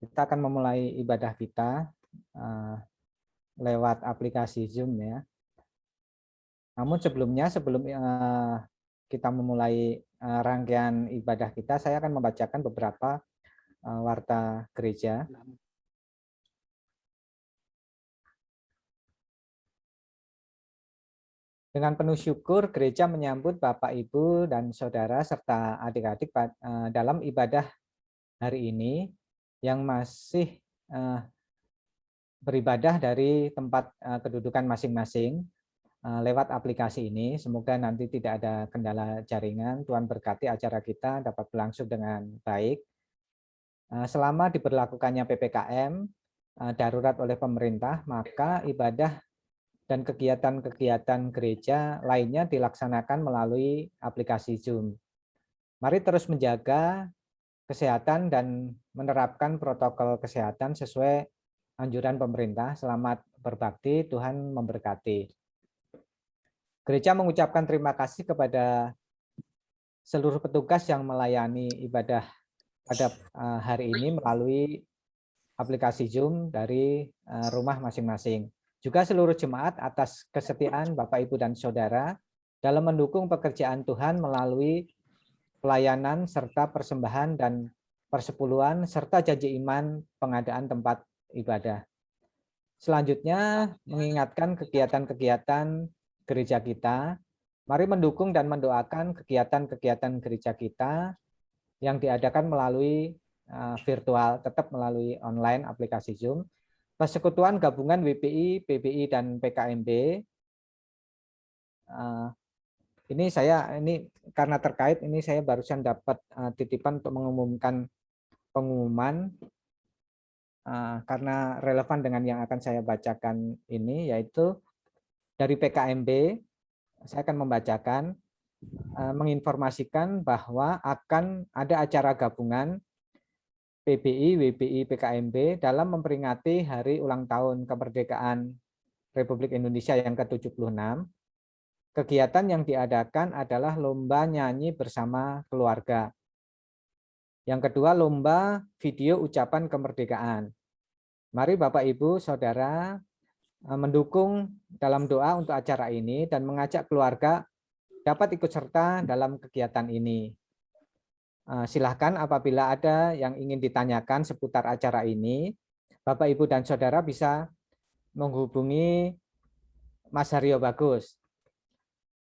Kita akan memulai ibadah kita lewat aplikasi Zoom ya. Namun sebelumnya, sebelum kita memulai rangkaian ibadah kita, saya akan membacakan beberapa warta gereja. Dengan penuh syukur, gereja menyambut Bapak, Ibu, dan Saudara, serta adik-adik dalam ibadah hari ini yang masih beribadah dari tempat kedudukan masing-masing lewat aplikasi ini. Semoga nanti tidak ada kendala jaringan. Tuhan berkati acara kita dapat berlangsung dengan baik. Selama diberlakukannya PPKM darurat oleh pemerintah, maka ibadah dan kegiatan-kegiatan gereja lainnya dilaksanakan melalui aplikasi Zoom. Mari terus menjaga kesehatan dan menerapkan protokol kesehatan sesuai anjuran pemerintah. Selamat berbakti, Tuhan memberkati. Gereja mengucapkan terima kasih kepada seluruh petugas yang melayani ibadah pada hari ini melalui aplikasi Zoom dari rumah masing-masing. Juga seluruh jemaat atas kesetiaan Bapak, Ibu, dan Saudara dalam mendukung pekerjaan Tuhan melalui pelayanan serta persembahan dan persepuluhan serta janji iman pengadaan tempat ibadah. Selanjutnya, mengingatkan kegiatan-kegiatan gereja kita. Mari mendukung dan mendoakan kegiatan-kegiatan gereja kita yang diadakan melalui virtual, tetap melalui online aplikasi Zoom. Persekutuan gabungan WPI, PBI, dan PKMB. Ini karena terkait, ini saya barusan dapat titipan untuk mengumumkan pengumuman karena relevan dengan yang akan saya bacakan ini, yaitu dari PKMB. Saya akan membacakan, menginformasikan bahwa akan ada acara gabungan PBI, WBI, PKMB dalam memperingati Hari Ulang Tahun Kemerdekaan Republik Indonesia yang ke-76. Kegiatan yang diadakan adalah lomba nyanyi bersama keluarga. Yang kedua, lomba video ucapan kemerdekaan. Mari Bapak, Ibu, Saudara mendukung dalam doa untuk acara ini dan mengajak keluarga dapat ikut serta dalam kegiatan ini. Silahkan apabila ada yang ingin ditanyakan seputar acara ini, Bapak, Ibu, dan Saudara bisa menghubungi Mas Haryo Bagus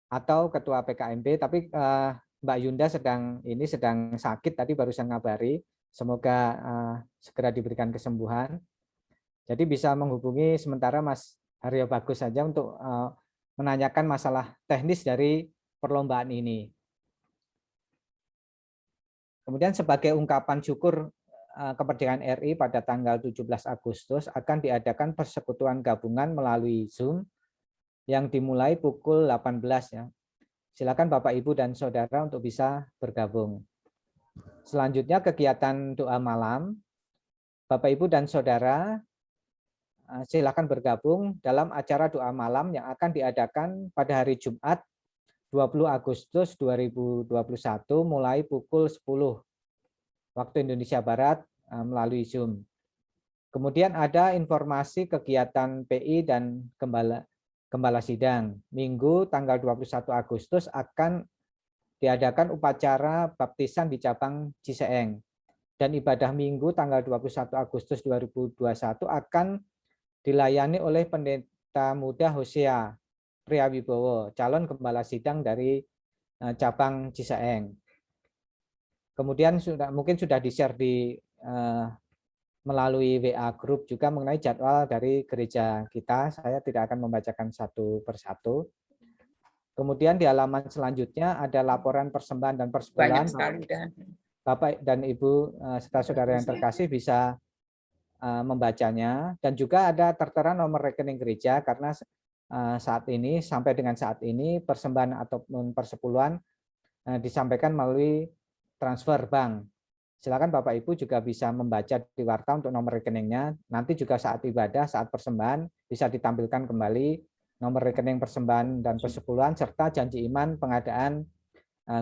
atau Ketua PKMB, tapi Mbak Yunda sedang sakit, tadi barusan ngabari, semoga segera diberikan kesembuhan. Jadi bisa menghubungi sementara Mas Haryo Bagus saja untuk menanyakan masalah teknis dari perlombaan ini. Kemudian sebagai ungkapan syukur kemerdekaan RI pada tanggal 17 Agustus akan diadakan persekutuan gabungan melalui Zoom yang dimulai pukul 18 ya. Silakan Bapak, Ibu, dan Saudara untuk bisa bergabung. Selanjutnya kegiatan doa malam. Bapak, Ibu, dan Saudara silakan bergabung dalam acara doa malam yang akan diadakan pada hari Jumat 20 Agustus 2021 mulai pukul 10 waktu Indonesia Barat melalui Zoom. Kemudian ada informasi kegiatan PI dan Gembala Sidang. Minggu tanggal 21 Agustus akan diadakan upacara baptisan di cabang Ciseeng. Dan ibadah Minggu tanggal 21 Agustus 2021 akan dilayani oleh Pendeta Muda Hosea Priyawibowo, calon gembala sidang dari cabang Cisaeng. Kemudian mungkin sudah di-share melalui WA Group juga mengenai jadwal dari gereja kita. Saya tidak akan membacakan satu persatu. Kemudian di halaman selanjutnya ada laporan persembahan dan persepuluhan. Bapak dan Ibu serta saudara yang terkasih bisa membacanya, dan juga ada tertera nomor rekening gereja karena saat ini sampai dengan saat ini persembahan ataupun persepuluhan disampaikan melalui transfer bank. Silakan Bapak Ibu juga bisa membaca di warta untuk nomor rekeningnya. Nanti juga saat ibadah, saat persembahan bisa ditampilkan kembali nomor rekening persembahan dan persepuluhan serta janji iman pengadaan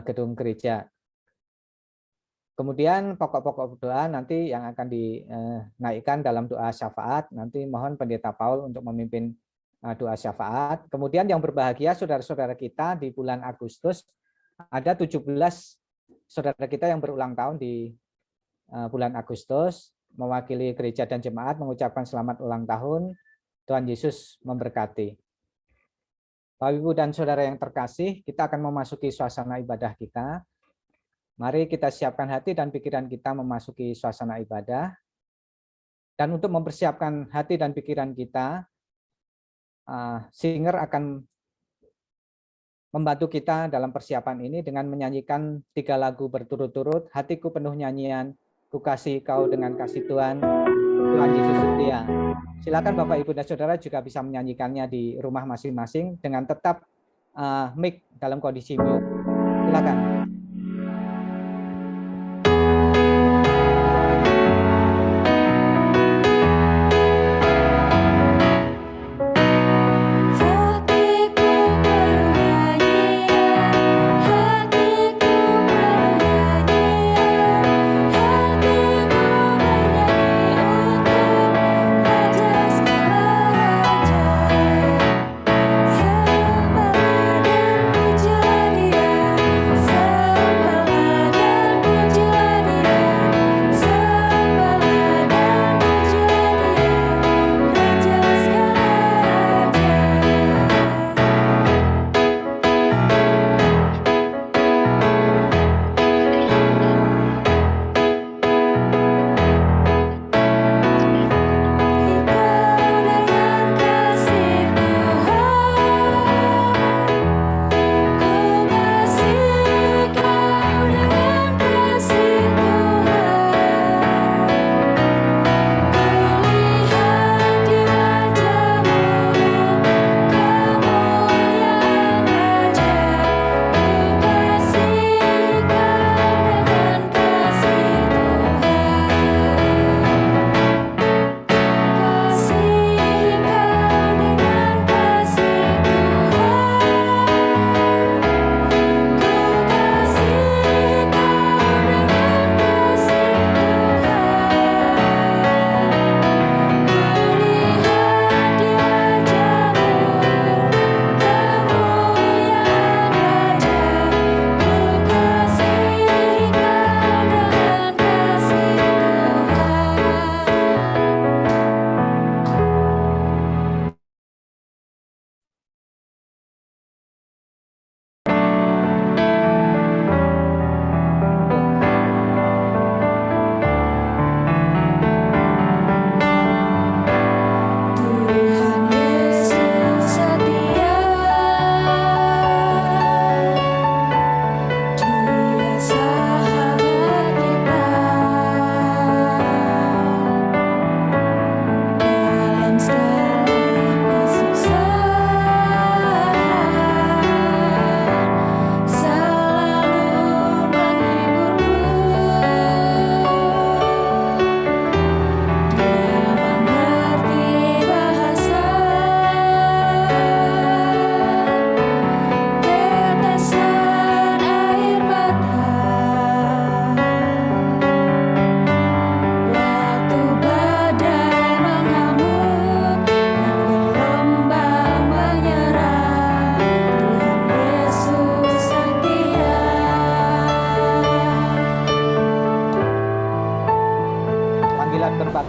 gedung gereja. Kemudian pokok-pokok doa nanti yang akan dinaikkan dalam doa syafaat. Nanti mohon Pendeta Paul untuk memimpin doa syafaat. Kemudian yang berbahagia saudara-saudara kita di bulan Agustus, ada 17 saudara kita yang berulang tahun di bulan Agustus, mewakili gereja dan jemaat mengucapkan selamat ulang tahun. Tuhan Yesus memberkati. Bapak Ibu dan saudara yang terkasih, kita akan memasuki suasana ibadah kita. Mari kita siapkan hati dan pikiran kita memasuki suasana ibadah. Dan untuk mempersiapkan hati dan pikiran kita, singer akan membantu kita dalam persiapan ini dengan menyanyikan 3 lagu berturut-turut. Hatiku penuh nyanyian, ku kasih kau dengan kasih Tuhan, Tuhan Yesus setia. Silakan Bapak Ibu dan Saudara juga bisa menyanyikannya di rumah masing-masing dengan tetap mic dalam kondisi mute. Silakan.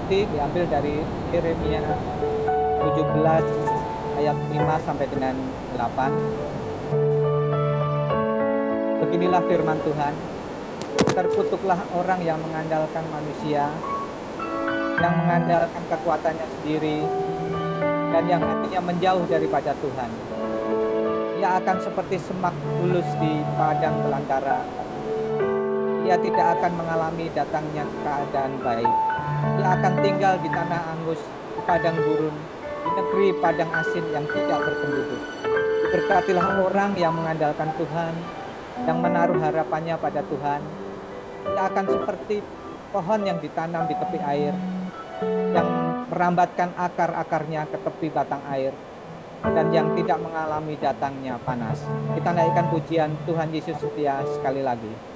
Diambil dari Yeremia 17 ayat 5 sampai dengan 8. Beginilah firman Tuhan. Terkutuklah orang yang mengandalkan manusia, yang mengandalkan kekuatannya sendiri, dan yang hatinya menjauh daripada Tuhan. Ia akan seperti semak bulus di padang belantara. Ia tidak akan mengalami datangnya keadaan baik. Ia akan tinggal di tanah angus, di padang gurun, di negeri padang asin yang tidak berpenduduk. Diberkatilah orang yang mengandalkan Tuhan, yang menaruh harapannya pada Tuhan. Ia akan seperti pohon yang ditanam di tepi air, yang merambatkan akar-akarnya ke tepi batang air, dan yang tidak mengalami datangnya panas. Kita naikkan pujian Tuhan Yesus setia sekali lagi.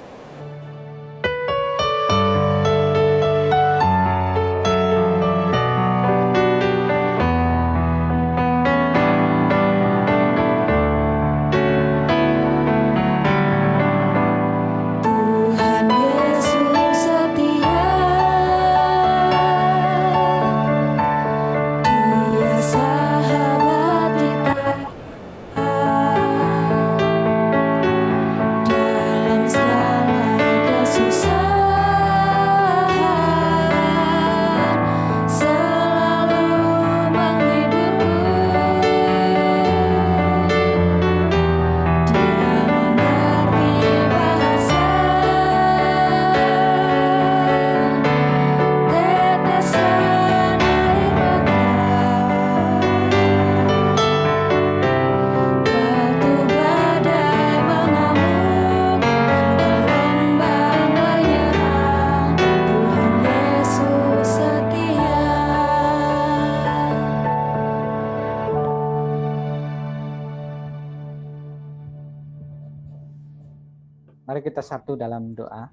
Mari kita satu dalam doa.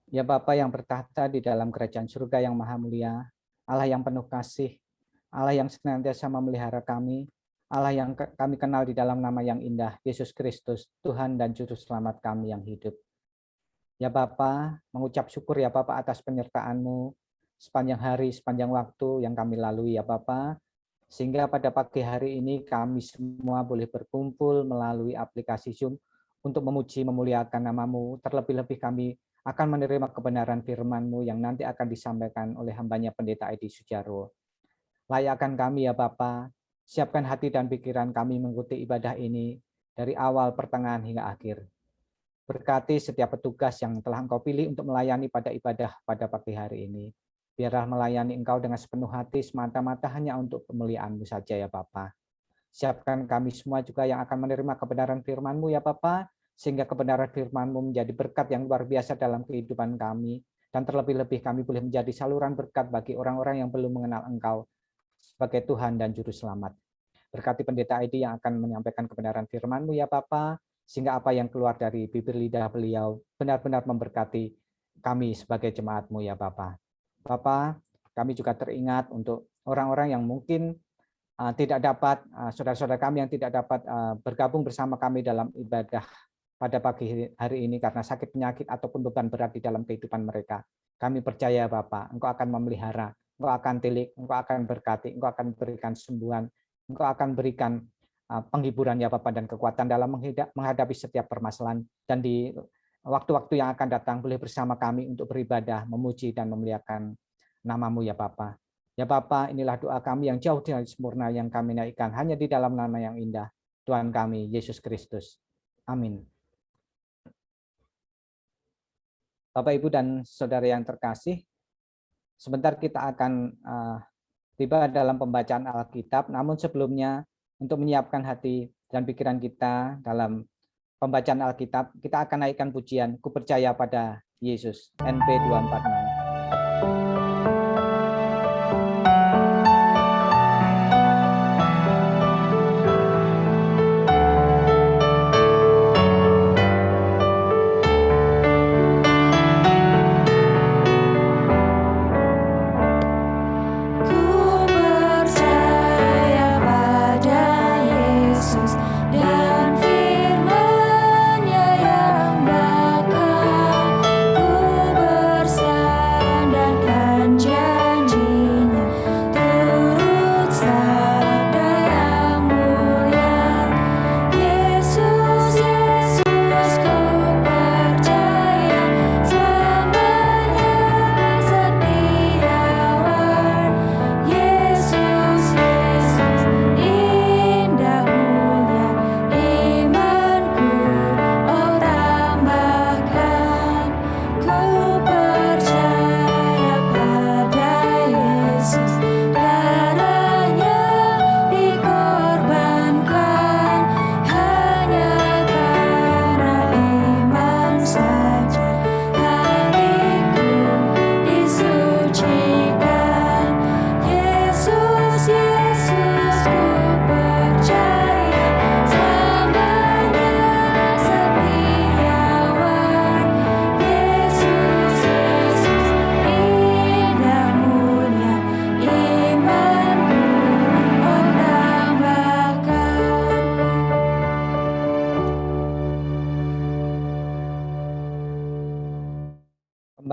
Ya Bapa yang bertahta di dalam kerajaan surga yang maha mulia, Allah yang penuh kasih, Allah yang senantiasa memelihara kami, Allah yang kami kenal di dalam nama yang indah, Yesus Kristus, Tuhan dan Juru Selamat kami yang hidup. Ya Bapa, mengucap syukur ya Bapa atas penyertaan-Mu sepanjang hari, sepanjang waktu yang kami lalui ya Bapa, sehingga pada pagi hari ini kami semua boleh berkumpul melalui aplikasi Zoom untuk memuji memuliakan nama-Mu. Terlebih-lebih kami akan menerima kebenaran firman-Mu yang nanti akan disampaikan oleh hambanya Pendeta Edi Sujaro. Layakkan kami ya Bapa, siapkan hati dan pikiran kami mengikuti ibadah ini dari awal, pertengahan hingga akhir. Berkati setiap petugas yang telah Engkau pilih untuk melayani pada ibadah pada pagi hari ini. Biarlah melayani Engkau dengan sepenuh hati semata-mata hanya untuk kemuliaan-Mu saja ya Bapa. Siapkan kami semua juga yang akan menerima kebenaran firman-Mu ya Bapa, sehingga kebenaran firman-Mu menjadi berkat yang luar biasa dalam kehidupan kami, dan terlebih-lebih kami boleh menjadi saluran berkat bagi orang-orang yang belum mengenal Engkau sebagai Tuhan dan Juru Selamat. Berkati Pendeta Edi yang akan menyampaikan kebenaran firman-Mu ya Bapa, sehingga apa yang keluar dari bibir lidah beliau benar-benar memberkati kami sebagai jemaat-Mu ya Bapa. Bapa, kami juga teringat untuk orang-orang yang mungkin tidak dapat, saudara-saudara kami yang tidak dapat bergabung bersama kami dalam ibadah pada pagi hari ini karena sakit penyakit ataupun beban berat di dalam kehidupan mereka. Kami percaya Bapa, Engkau akan memelihara, Engkau akan tilik, Engkau akan berkati, Engkau akan berikan sembuhan, Engkau akan berikan penghiburan ya Bapa dan kekuatan dalam menghadapi setiap permasalahan, dan di waktu-waktu yang akan datang boleh bersama kami untuk beribadah, memuji dan memuliakan nama-Mu ya Bapa. Ya Bapa, inilah doa kami yang jauh dari sempurna yang kami naikkan hanya di dalam nama yang indah Tuhan kami Yesus Kristus. Amin. Bapak, Ibu, dan Saudara yang terkasih, sebentar kita akan tiba dalam pembacaan Alkitab, namun sebelumnya untuk menyiapkan hati dan pikiran kita dalam pembacaan Alkitab, kita akan naikkan pujian Ku Percaya Pada Yesus, NP 246. Ku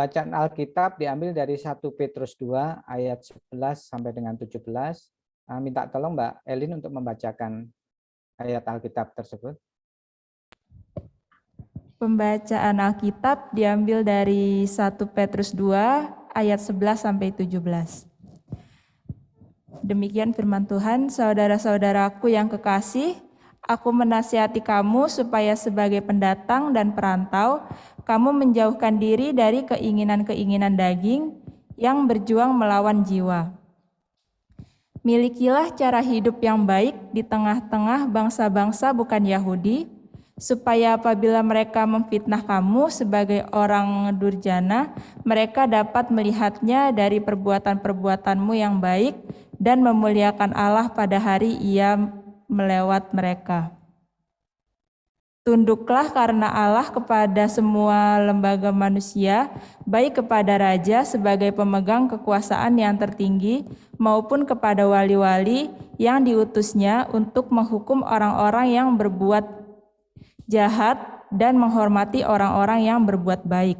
Pembacaan Alkitab diambil dari 1 Petrus 2 ayat 11 sampai dengan 17. Minta tolong Mbak Elin untuk membacakan ayat Alkitab tersebut. Pembacaan Alkitab diambil dari 1 Petrus 2 ayat 11 sampai 17. Demikian firman Tuhan, saudara-saudaraku yang kekasih, aku menasihati kamu supaya sebagai pendatang dan perantau, kamu menjauhkan diri dari keinginan-keinginan daging yang berjuang melawan jiwa. Milikilah cara hidup yang baik di tengah-tengah bangsa-bangsa bukan Yahudi, supaya apabila mereka memfitnah kamu sebagai orang durjana, mereka dapat melihatnya dari perbuatan-perbuatanmu yang baik dan memuliakan Allah pada hari Ia melewat mereka. Tunduklah karena Allah kepada semua lembaga manusia, baik kepada raja sebagai pemegang kekuasaan yang tertinggi, maupun kepada wali-wali yang diutusnya untuk menghukum orang-orang yang berbuat jahat dan menghormati orang-orang yang berbuat baik.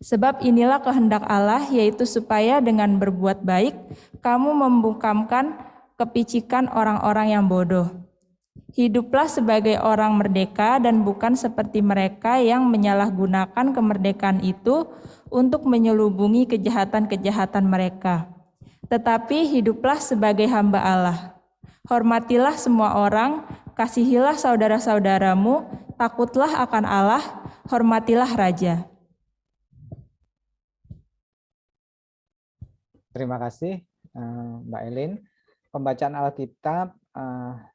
Sebab inilah kehendak Allah, yaitu supaya dengan berbuat baik, kamu membungkamkan kepicikan orang-orang yang bodoh. Hiduplah sebagai orang merdeka dan bukan seperti mereka yang menyalahgunakan kemerdekaan itu untuk menyelubungi kejahatan-kejahatan mereka. Tetapi hiduplah sebagai hamba Allah. Hormatilah semua orang, kasihilah saudara-saudaramu, takutlah akan Allah, hormatilah raja. Terima kasih Mbak Elin. Pembacaan Alkitab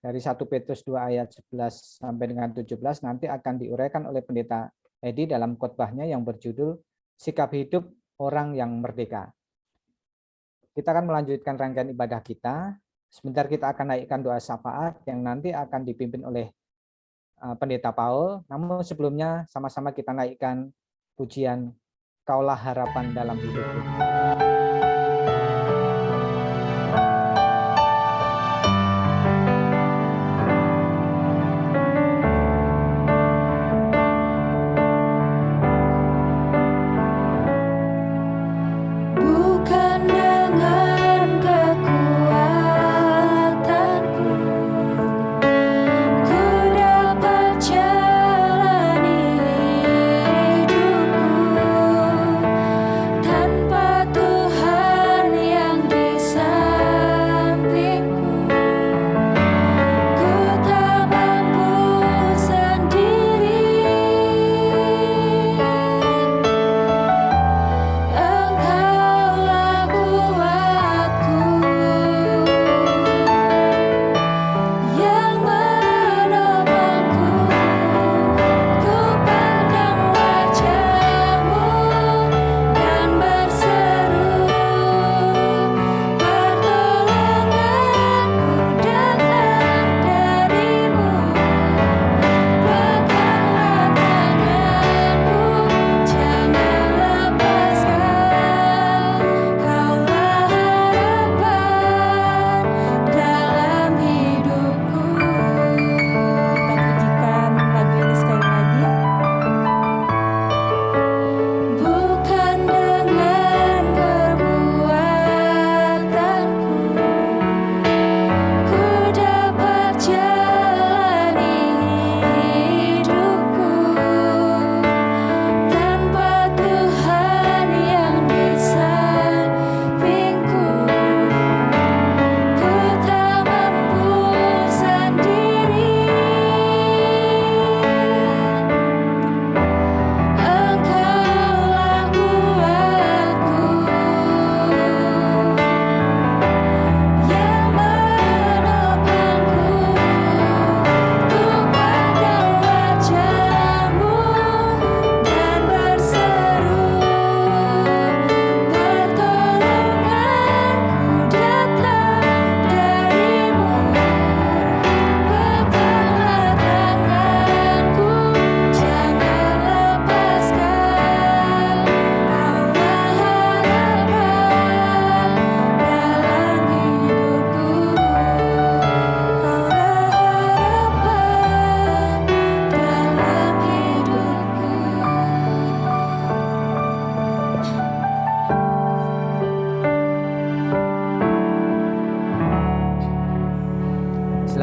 dari 1 Petrus 2 ayat 11 sampai dengan 17 nanti akan diuraikan oleh Pendeta Edi dalam khotbahnya yang berjudul Sikap Hidup Orang yang Merdeka. Kita akan melanjutkan rangkaian ibadah kita. Sebentar kita akan naikkan doa syafaat yang nanti akan dipimpin oleh Pendeta Paul. Namun sebelumnya sama-sama kita naikkan pujian Kaulah Harapan dalam Hidupku. Tanpa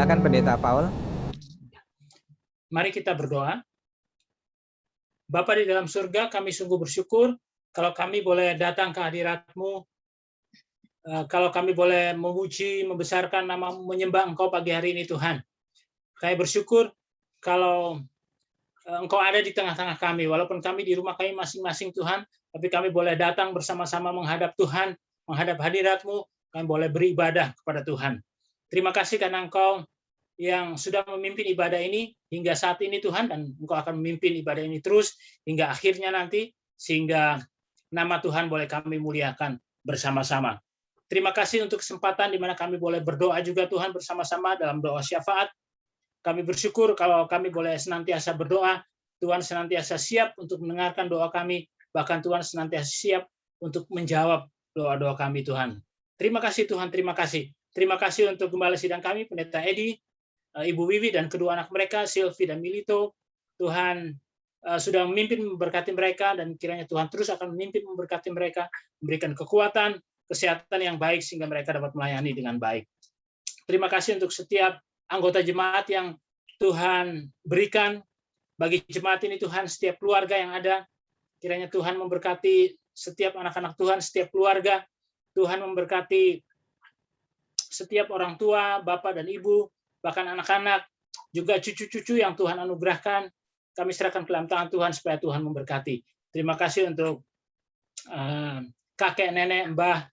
Silakan Pendeta Paul. Mari kita berdoa. Bapa di dalam surga, kami sungguh bersyukur kalau kami boleh datang ke hadirat-Mu, kalau kami boleh memuji, membesarkan nama, menyembah Engkau pagi hari ini Tuhan. Kami bersyukur kalau Engkau ada di tengah-tengah kami, walaupun kami di rumah kami masing-masing Tuhan, tapi kami boleh datang bersama-sama menghadap Tuhan, menghadap hadirat-Mu, kami boleh beribadah kepada Tuhan. Terima kasih karena Engkau yang sudah memimpin ibadah ini hingga saat ini Tuhan, dan Engkau akan memimpin ibadah ini terus hingga akhirnya nanti, sehingga nama Tuhan boleh kami muliakan bersama-sama. Terima kasih untuk kesempatan di mana kami boleh berdoa juga Tuhan bersama-sama dalam doa syafaat. Kami bersyukur kalau kami boleh senantiasa berdoa, Tuhan senantiasa siap untuk mendengarkan doa kami, bahkan Tuhan senantiasa siap untuk menjawab doa-doa kami Tuhan. Terima kasih Tuhan, terima kasih. Terima kasih untuk gembala sidang kami, Pendeta Edi, Ibu Wiwi dan kedua anak mereka, Silvi dan Milito. Tuhan sudah memimpin memberkati mereka, dan kiranya Tuhan terus akan memimpin memberkati mereka, memberikan kekuatan, kesehatan yang baik sehingga mereka dapat melayani dengan baik. Terima kasih untuk setiap anggota jemaat yang Tuhan berikan bagi jemaat ini Tuhan, setiap keluarga yang ada, kiranya Tuhan memberkati setiap anak-anak Tuhan, setiap keluarga, Tuhan memberkati setiap orang tua, bapak dan ibu, bahkan anak-anak, juga cucu-cucu yang Tuhan anugerahkan. Kami serahkan ke dalam tangan Tuhan supaya Tuhan memberkati. Terima kasih untuk kakek, nenek, mbah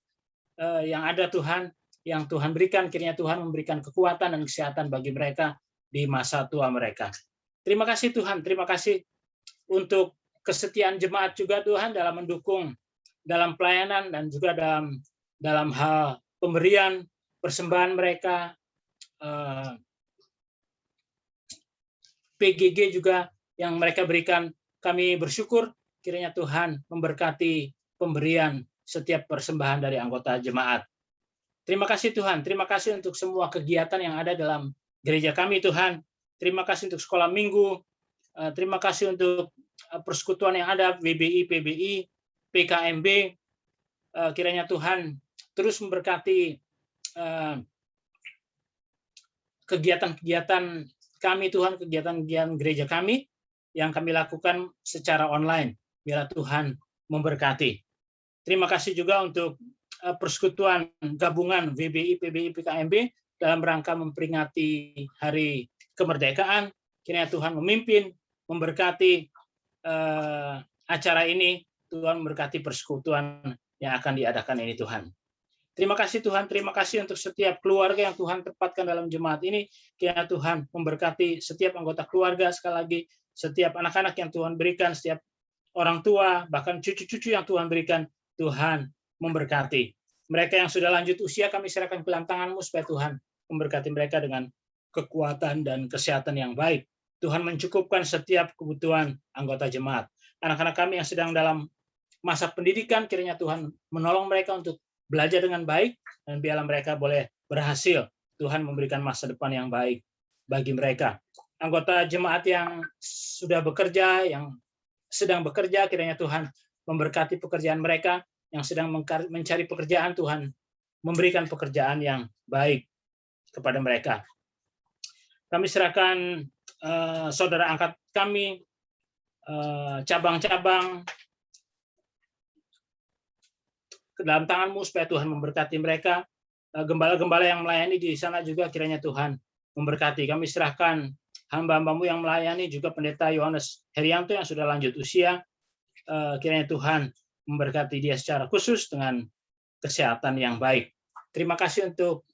yang ada Tuhan, yang Tuhan berikan, kiranya Tuhan memberikan kekuatan dan kesehatan bagi mereka di masa tua mereka. Terima kasih Tuhan, terima kasih untuk kesetiaan jemaat juga Tuhan dalam mendukung dalam pelayanan dan juga dalam hal pemberian persembahan mereka, PGG juga yang mereka berikan. Kami bersyukur kiranya Tuhan memberkati pemberian setiap persembahan dari anggota jemaat. Terima kasih Tuhan, terima kasih untuk semua kegiatan yang ada dalam gereja kami Tuhan. Terima kasih untuk sekolah minggu, terima kasih untuk persekutuan yang ada, WBI, PBI, PKMB. Kiranya Tuhan terus memberkati kegiatan-kegiatan kami Tuhan, kegiatan-kegiatan gereja kami yang kami lakukan secara online. Biarlah Tuhan memberkati. Terima kasih juga untuk persekutuan gabungan WBI, PBI, PKMB dalam rangka memperingati Hari Kemerdekaan. Kiranya Tuhan memimpin, memberkati acara ini. Tuhan memberkati persekutuan yang akan diadakan ini Tuhan. Terima kasih Tuhan, terima kasih untuk setiap keluarga yang Tuhan tempatkan dalam jemaat ini. Kiranya Tuhan memberkati setiap anggota keluarga, sekali lagi setiap anak-anak yang Tuhan berikan, setiap orang tua, bahkan cucu-cucu yang Tuhan berikan. Tuhan memberkati. Mereka yang sudah lanjut usia kami serahkan ke dalam tangan-Mu supaya Tuhan memberkati mereka dengan kekuatan dan kesehatan yang baik. Tuhan mencukupkan setiap kebutuhan anggota jemaat. Anak-anak kami yang sedang dalam masa pendidikan, kiranya Tuhan menolong mereka untuk belajar dengan baik, dan biarlah mereka boleh berhasil. Tuhan memberikan masa depan yang baik bagi mereka. Anggota jemaat yang sudah bekerja, yang sedang bekerja, kiranya Tuhan memberkati pekerjaan mereka. Yang sedang mencari pekerjaan, Tuhan memberikan pekerjaan yang baik kepada mereka. Kami serahkan saudara angkat kami, cabang-cabang ke dalam tangan-Mu supaya Tuhan memberkati mereka. Gembala-gembala yang melayani di sana juga kiranya Tuhan memberkati. Kami serahkan hamba-hamba-Mu yang melayani, juga Pendeta Yohanes Herianto yang sudah lanjut usia. Kiranya Tuhan memberkati dia secara khusus dengan kesehatan yang baik. Terima kasih untuk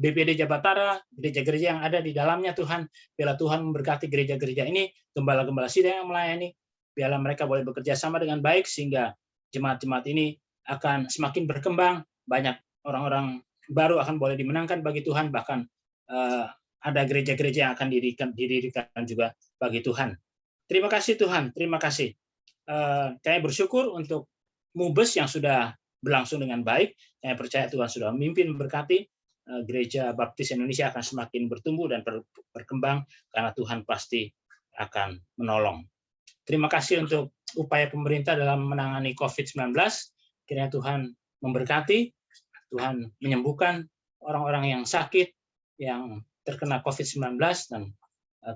BPD Jabatara, gereja-gereja yang ada di dalamnya Tuhan. Biarlah Tuhan memberkati gereja-gereja ini, gembala-gembala sidang yang melayani. Biarlah mereka boleh bekerja sama dengan baik sehingga jemaat-jemaat ini akan semakin berkembang. Banyak orang-orang baru akan boleh dimenangkan bagi Tuhan, bahkan ada gereja-gereja yang akan didirikan juga bagi Tuhan. Terima kasih Tuhan, terima kasih. Saya bersyukur untuk Mubes yang sudah berlangsung dengan baik. Saya percaya Tuhan sudah memimpin memberkati. Gereja Baptis Indonesia akan semakin bertumbuh dan berkembang karena Tuhan pasti akan menolong. Terima kasih untuk upaya pemerintah dalam menangani COVID-19. Kiranya Tuhan memberkati, Tuhan menyembuhkan orang-orang yang sakit, yang terkena COVID-19 dan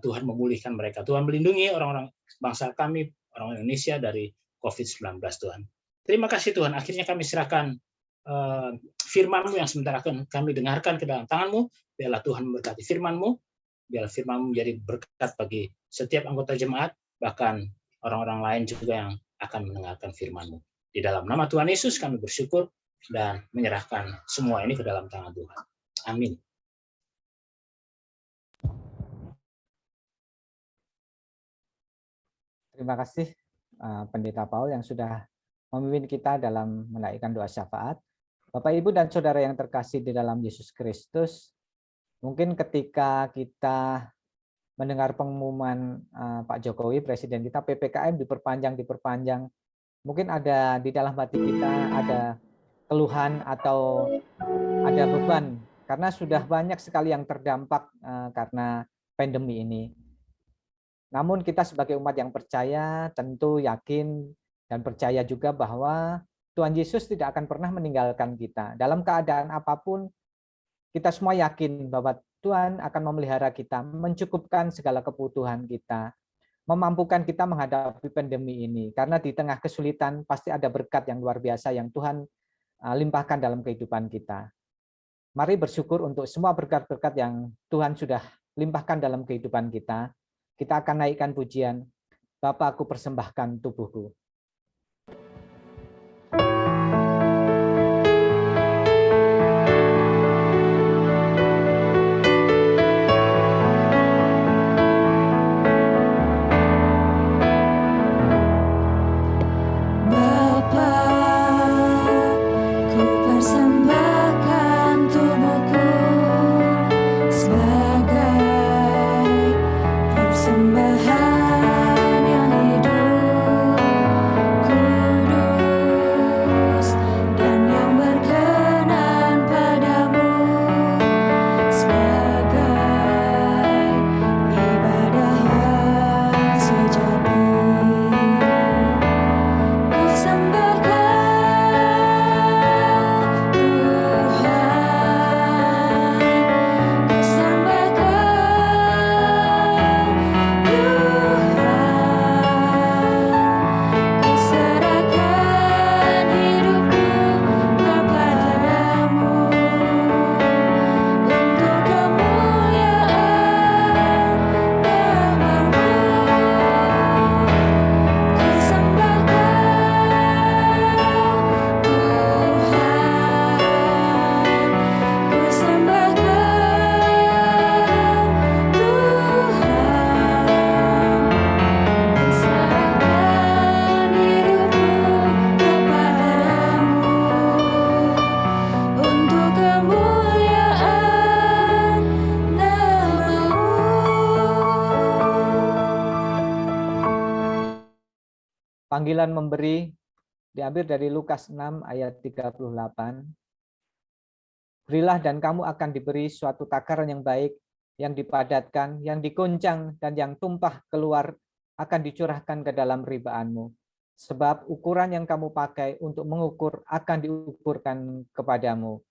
Tuhan memulihkan mereka. Tuhan melindungi orang-orang bangsa kami, orang Indonesia dari COVID-19 Tuhan. Terima kasih Tuhan, akhirnya kami serahkan firman-Mu yang sebentar akan kami dengarkan ke dalam tangan-Mu. Biarlah Tuhan memberkati firman-Mu, biarlah firman-Mu menjadi berkat bagi setiap anggota jemaat, bahkan orang-orang lain juga yang akan mendengarkan firman-Mu. Di dalam nama Tuhan Yesus kami bersyukur dan menyerahkan semua ini ke dalam tangan Tuhan. Amin. Terima kasih Pendeta Paul yang sudah memimpin kita dalam menaikkan doa syafaat. Bapak, Ibu, dan Saudara yang terkasih di dalam Yesus Kristus, mungkin ketika kita mendengar pengumuman Pak Jokowi, Presiden kita, PPKM diperpanjang, mungkin ada di dalam hati kita ada keluhan atau ada beban, karena sudah banyak sekali yang terdampak karena pandemi ini. Namun kita sebagai umat yang percaya tentu yakin dan percaya juga bahwa Tuhan Yesus tidak akan pernah meninggalkan kita. Dalam keadaan apapun, kita semua yakin bahwa Tuhan akan memelihara kita, mencukupkan segala kebutuhan kita, memampukan kita menghadapi pandemi ini. Karena di tengah kesulitan pasti ada berkat yang luar biasa yang Tuhan limpahkan dalam kehidupan kita. Mari bersyukur untuk semua berkat-berkat yang Tuhan sudah limpahkan dalam kehidupan kita. Kita akan naikkan pujian, Bapa, aku persembahkan tubuhku. Panggilan memberi diambil dari Lukas 6 ayat 38. Berilah dan kamu akan diberi suatu takaran yang baik, yang dipadatkan, yang dikuncang, dan yang tumpah keluar akan dicurahkan ke dalam ribaanmu. Sebab ukuran yang kamu pakai untuk mengukur akan diukurkan kepadamu.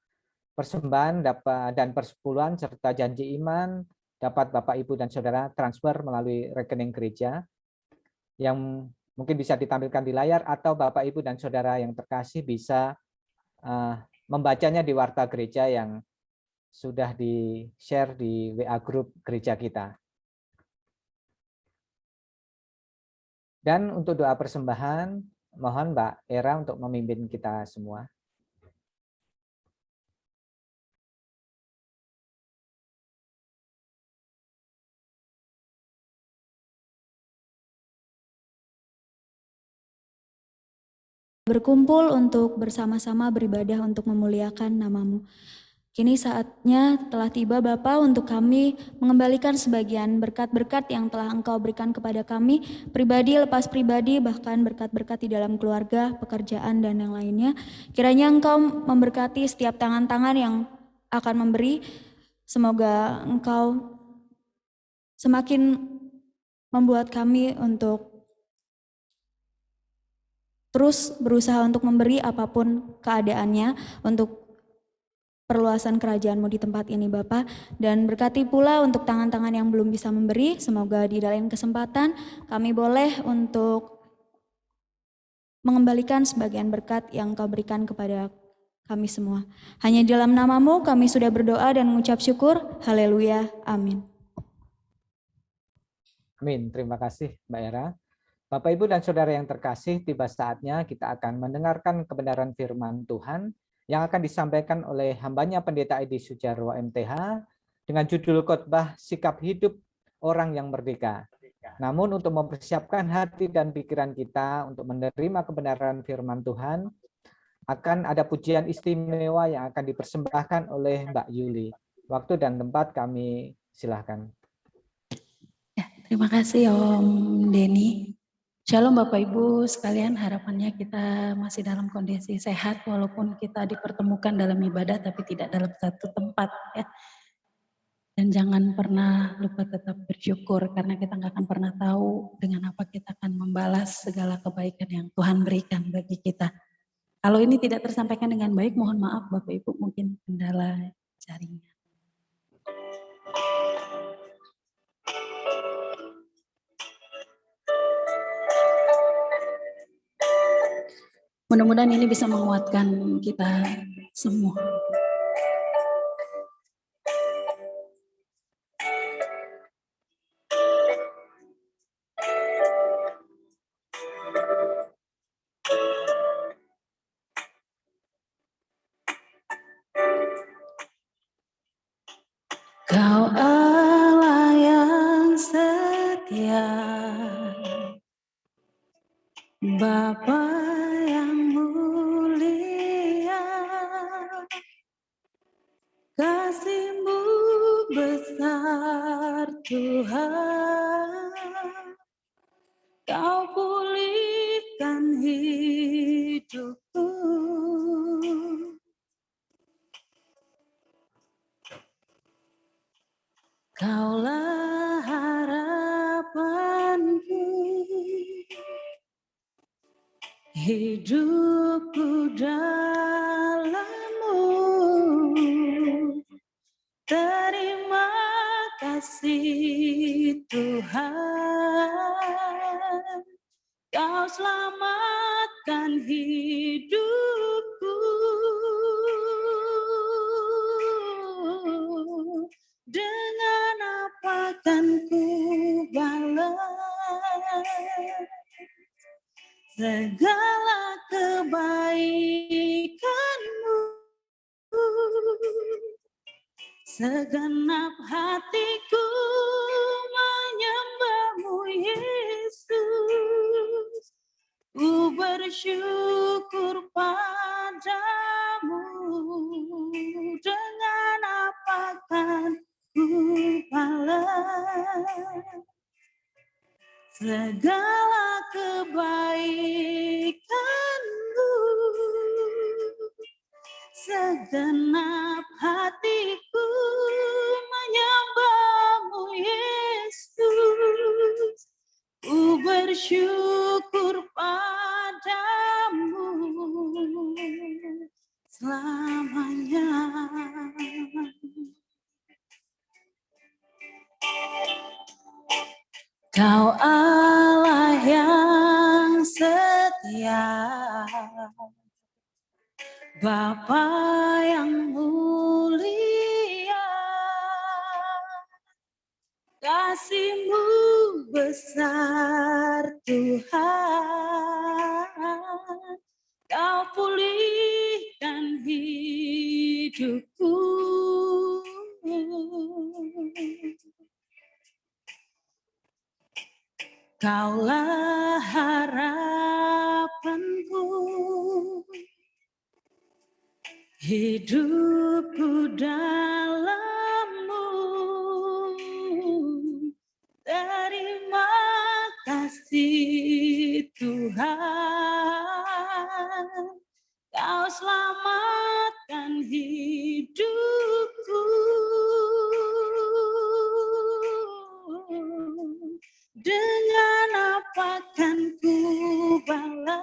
Persembahan dan persepuluhan serta janji iman dapat Bapak, Ibu, dan Saudara transfer melalui rekening gereja yang mungkin bisa ditampilkan di layar, atau Bapak, Ibu, dan Saudara yang terkasih bisa membacanya di warta gereja yang sudah di-share di WA Group gereja kita. Dan untuk doa persembahan, mohon Mbak Era untuk memimpin kita semua. Berkumpul untuk bersama-sama beribadah untuk memuliakan nama-Mu. Kini saatnya telah tiba Bapa untuk kami mengembalikan sebagian berkat-berkat yang telah Engkau berikan kepada kami, pribadi lepas pribadi, bahkan berkat-berkat di dalam keluarga, pekerjaan, dan yang lainnya. Kiranya Engkau memberkati setiap tangan-tangan yang akan memberi. Semoga Engkau semakin membuat kami untuk terus berusaha untuk memberi apapun keadaannya, untuk perluasan kerajaan-Mu di tempat ini Bapa, dan berkati pula untuk tangan-tangan yang belum bisa memberi, semoga di lain kesempatan kami boleh untuk mengembalikan sebagian berkat yang Kau berikan kepada kami semua. Hanya di dalam nama-Mu kami sudah berdoa dan mengucap syukur. Haleluya. Amin. Amin. Terima kasih Mbak Era. Bapak, Ibu, dan Saudara yang terkasih, tiba saatnya kita akan mendengarkan kebenaran firman Tuhan yang akan disampaikan oleh hambanya Pendeta Edi Sujarwo MTH dengan judul khotbah Sikap Hidup Orang yang Merdeka. Namun untuk mempersiapkan hati dan pikiran kita untuk menerima kebenaran firman Tuhan, akan ada pujian istimewa yang akan dipersembahkan oleh Mbak Yuli. Waktu dan tempat kami silahkan. Ya, terima kasih Om Denny. Shalom Bapak Ibu sekalian, harapannya kita masih dalam kondisi sehat walaupun kita dipertemukan dalam ibadah tapi tidak dalam satu tempat ya. Dan jangan pernah lupa tetap bersyukur karena kita nggak akan pernah tahu dengan apa kita akan membalas segala kebaikan yang Tuhan berikan bagi kita. Kalau ini tidak tersampaikan dengan baik, mohon maaf Bapak Ibu, mungkin kendala jaringan. Mudah-mudahan ini bisa menguatkan kita semua. Kau Allah yang setia, Bapa yang mulia, kasih-Mu besar Tuhan, Kau pulihkan hidupku. Kaulah harapanku, hidupku dalam-Mu. Terima kasih Tuhan, Kau selamatkan hidupku. Dengan apa kan ku balas segala kebaikan-Mu? Segenap hatiku menyembah-Mu Yesus, ku bersyukur padamu. Dengan apa kan ku balas segala kebaikan-Mu? Segenap hatiku menyembah-Mu Yesus, ku bersyukur padamu selamanya. Kau Allah yang setia, Bapa yang mulia, kasih-Mu besar Tuhan, Kau pulihkan hidupku. Kaulah harapanku, hidupku dalam-Mu. Terima kasih Tuhan, Kau selamatkan hidupku. Dengan apa kan ku balas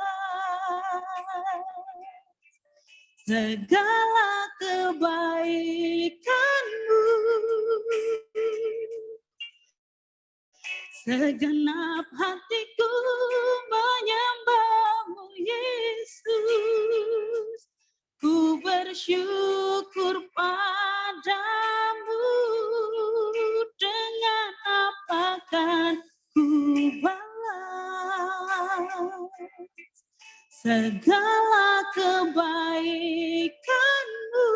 segala kebaikan-Mu. Segenap hatiku menyembah-Mu, Yesus. Ku bersyukur padamu, dengan apa kan ku balas segala kebaikan-Mu.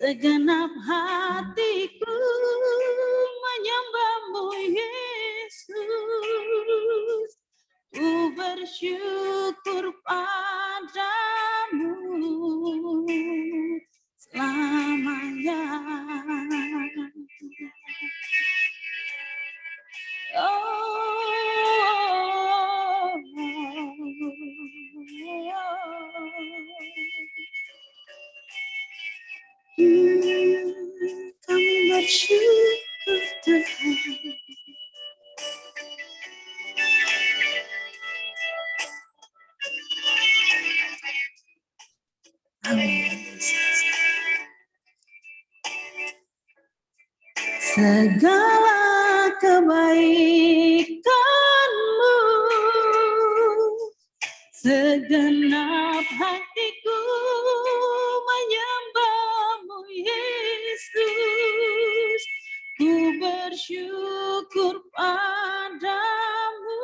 Segenap hatiku menyembah-Mu, Yesus. Ku bersyukur padamu selamanya. Kami bersyukur Tuhan. Segala kebaikan-Mu, segenap hatiku menyembah-Mu, Yesus. Ku bersyukur padamu,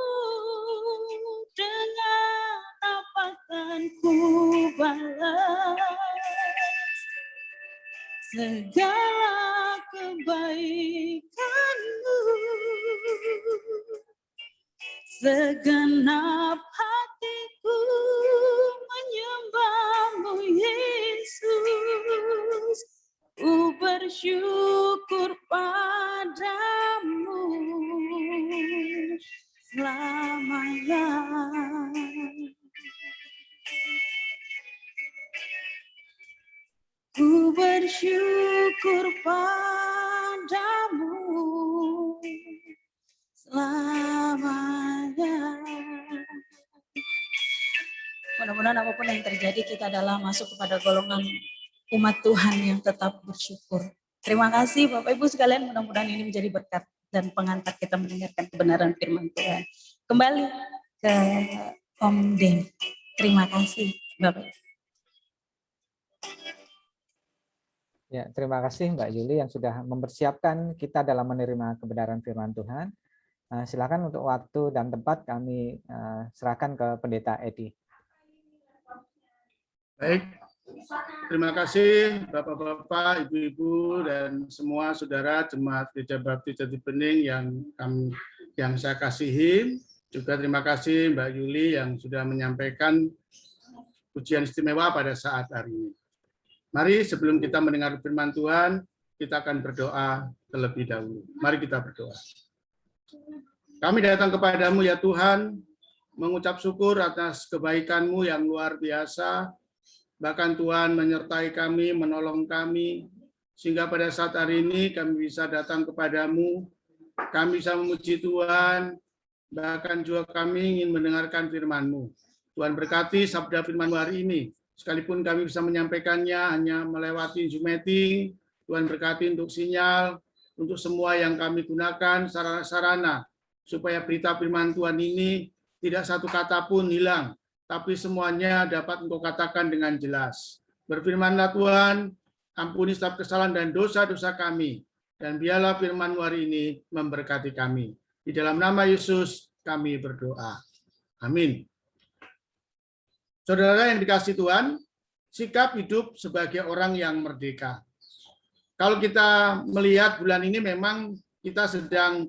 dengan apa kan ku balas segala kebaikan-Mu. Segenap hatiku menyembah-Mu, Yesus. Ku bersyukur padamu selamanya. Ku bersyukur padamu selamanya. Mudah-mudahan apapun yang terjadi, kita adalah masuk kepada golongan umat Tuhan yang tetap bersyukur. Terima kasih Bapak Ibu sekalian, mudah-mudahan ini menjadi berkat dan pengantar kita mendengarkan kebenaran firman Tuhan. Kembali ke Om Den. Terima kasih Bapak Ibu. Ya, terima kasih Mbak Yuli yang sudah mempersiapkan kita dalam menerima kebenaran firman Tuhan. Silakan untuk waktu dan tempat kami serahkan ke Pendeta Edi. Baik, terima kasih Bapak-Bapak, Ibu-Ibu, dan semua saudara jemaat Gereja Baptis Jati Bening yang saya kasihi. Juga terima kasih Mbak Yuli yang sudah menyampaikan pujian istimewa pada saat hari ini. Mari sebelum kita mendengar firman Tuhan, kita akan berdoa terlebih dahulu. Mari kita berdoa. Kami datang kepadamu ya Tuhan, mengucap syukur atas kebaikan-Mu yang luar biasa. Bahkan Tuhan menyertai kami, menolong kami, sehingga pada saat hari ini kami bisa datang kepadamu, kami bisa memuji Tuhan, bahkan juga kami ingin mendengarkan firman-Mu. Tuhan berkati sabda firman-Mu hari ini. Sekalipun kami bisa menyampaikannya hanya melewati Zoom meeting, Tuhan berkati untuk sinyal, untuk semua yang kami gunakan, sarana-sarana, supaya berita firman Tuhan ini tidak satu kata pun hilang, tapi semuanya dapat Engkau katakan dengan jelas. Berfirmanlah Tuhan, ampuni setiap kesalahan dan dosa-dosa kami, dan biarlah firman-Mu hari ini memberkati kami. Di dalam nama Yesus kami berdoa. Amin. Saudara yang dikasihi Tuhan, sikap hidup sebagai orang yang merdeka. Kalau kita melihat bulan ini memang kita sedang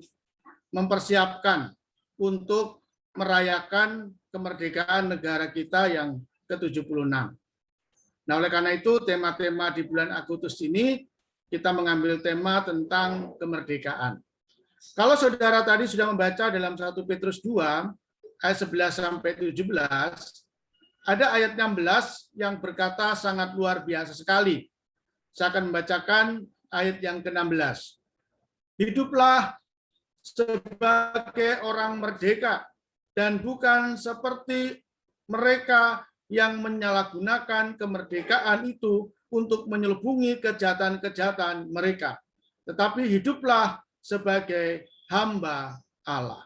mempersiapkan untuk merayakan kemerdekaan negara kita yang ke-76. Nah, oleh karena itu tema-tema di bulan Agustus ini kita mengambil tema tentang kemerdekaan. Kalau saudara tadi sudah membaca dalam 1 Petrus 2 ayat 11 sampai 17, ada ayat 16 yang berkata sangat luar biasa sekali. Saya akan membacakan ayat yang ke-16. Hiduplah sebagai orang merdeka dan bukan seperti mereka yang menyalahgunakan kemerdekaan itu untuk menyelubungi kejahatan-kejahatan mereka. Tetapi hiduplah sebagai hamba Allah.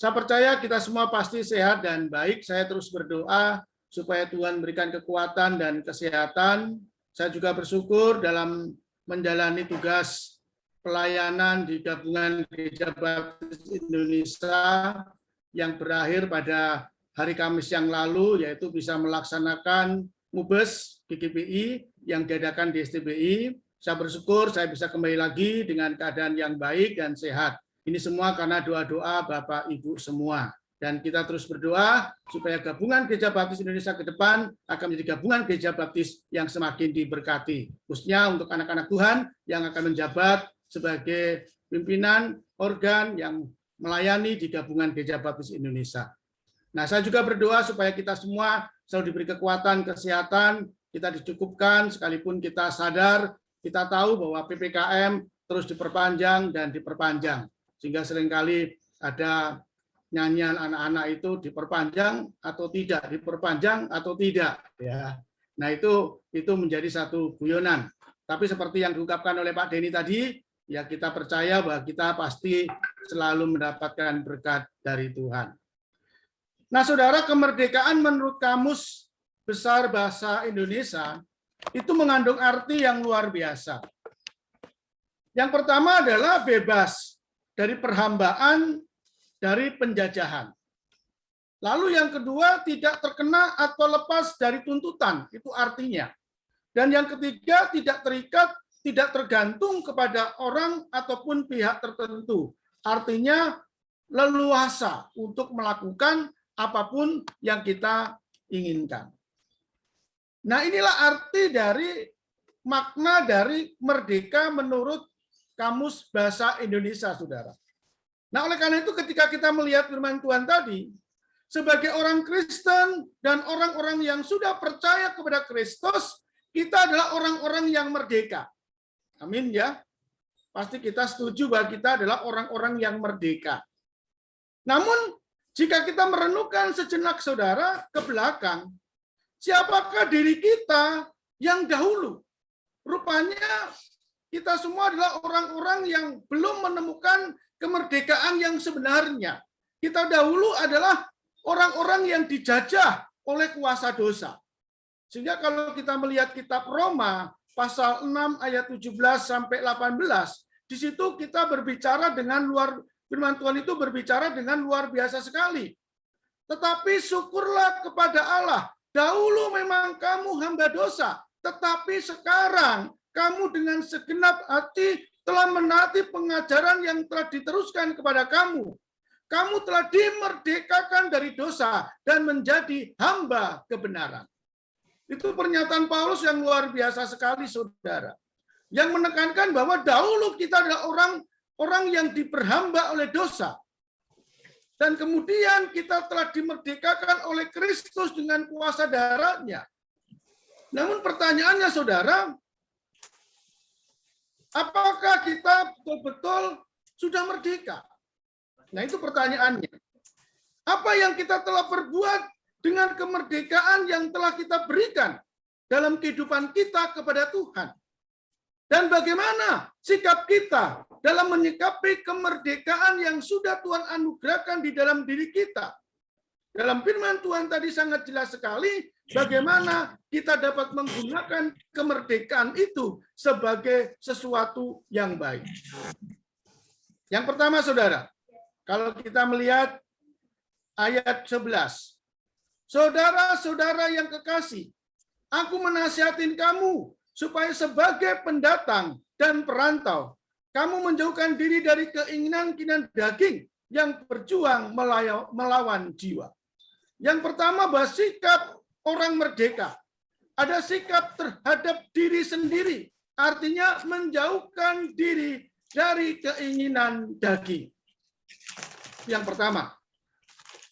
Saya percaya kita semua pasti sehat dan baik. Saya terus berdoa supaya Tuhan berikan kekuatan dan kesehatan. Saya juga bersyukur dalam menjalani tugas pelayanan di Gabungan Gereja Baptis Indonesia yang berakhir pada hari Kamis yang lalu, yaitu bisa melaksanakan MUBES GGBI yang diadakan di STBI. Saya bersyukur saya bisa kembali lagi dengan keadaan yang baik dan sehat. Ini semua karena doa-doa Bapak Ibu semua. Dan kita terus berdoa supaya Gabungan Gereja Baptis Indonesia ke depan akan menjadi Gabungan Gereja Baptis yang semakin diberkati. Khususnya untuk anak-anak Tuhan yang akan menjabat sebagai pimpinan organ yang melayani di Gabungan Gereja Baptis Indonesia. Nah, saya juga berdoa supaya kita semua selalu diberi kekuatan, kesehatan, kita dicukupkan, sekalipun kita sadar, kita tahu bahwa PPKM terus diperpanjang dan diperpanjang. Sehingga seringkali ada nyanyian anak-anak itu diperpanjang atau tidak, diperpanjang atau tidak. Ya. Nah, itu menjadi satu guyonan. Tapi seperti yang diungkapkan oleh Pak Denny tadi, ya kita percaya bahwa kita pasti selalu mendapatkan berkat dari Tuhan. Nah, saudara, kemerdekaan menurut Kamus Besar Bahasa Indonesia itu mengandung arti yang luar biasa. Yang pertama adalah bebas dari perhambaan, dari penjajahan. Lalu yang kedua, tidak terkena atau lepas dari tuntutan, itu artinya. Dan yang ketiga, tidak terikat, tidak tergantung kepada orang ataupun pihak tertentu. Artinya leluasa untuk melakukan apapun yang kita inginkan. Nah, inilah arti dari makna dari merdeka menurut Kamus Bahasa Indonesia, saudara. Nah, oleh karena itu ketika kita melihat firman Tuhan tadi, sebagai orang Kristen dan orang-orang yang sudah percaya kepada Kristus, kita adalah orang-orang yang merdeka. Amin ya. Pasti kita setuju bahwa kita adalah orang-orang yang merdeka. Namun, jika kita merenungkan sejenak, saudara, ke belakang, siapakah diri kita yang dahulu? Rupanya kita semua adalah orang-orang yang belum menemukan kemerdekaan yang sebenarnya. Kita dahulu adalah orang-orang yang dijajah oleh kuasa dosa. Sehingga kalau kita melihat kitab Roma, pasal 6 ayat 17 sampai 18, di situ kita berbicara dengan firman Tuhan itu berbicara dengan luar biasa sekali. Tetapi syukurlah kepada Allah, dahulu memang kamu hamba dosa, tetapi sekarang kamu dengan segenap hati telah menaati pengajaran yang telah diteruskan kepada kamu. Kamu telah dimerdekakan dari dosa dan menjadi hamba kebenaran. Itu pernyataan Paulus yang luar biasa sekali, saudara. Yang menekankan bahwa dahulu kita adalah orang yang diperhamba oleh dosa. Dan kemudian kita telah dimerdekakan oleh Kristus dengan kuasa darah-Nya. Namun pertanyaannya, saudara, apakah kita betul-betul sudah merdeka? Nah, itu pertanyaannya. Apa yang kita telah perbuat dengan kemerdekaan yang telah kita berikan dalam kehidupan kita kepada Tuhan? Dan bagaimana sikap kita dalam menyikapi kemerdekaan yang sudah Tuhan anugerahkan di dalam diri kita? Dalam firman Tuhan tadi sangat jelas sekali bagaimana kita dapat menggunakan kemerdekaan itu sebagai sesuatu yang baik. Yang pertama, saudara, kalau kita melihat ayat 11. Saudara-saudara yang kekasih, aku menasihatin kamu supaya sebagai pendatang dan perantau, kamu menjauhkan diri dari keinginan-keinginan daging yang berjuang melawan jiwa. Yang pertama, bahwa sikap orang merdeka. Ada sikap terhadap diri sendiri, artinya menjauhkan diri dari keinginan daging. Yang pertama,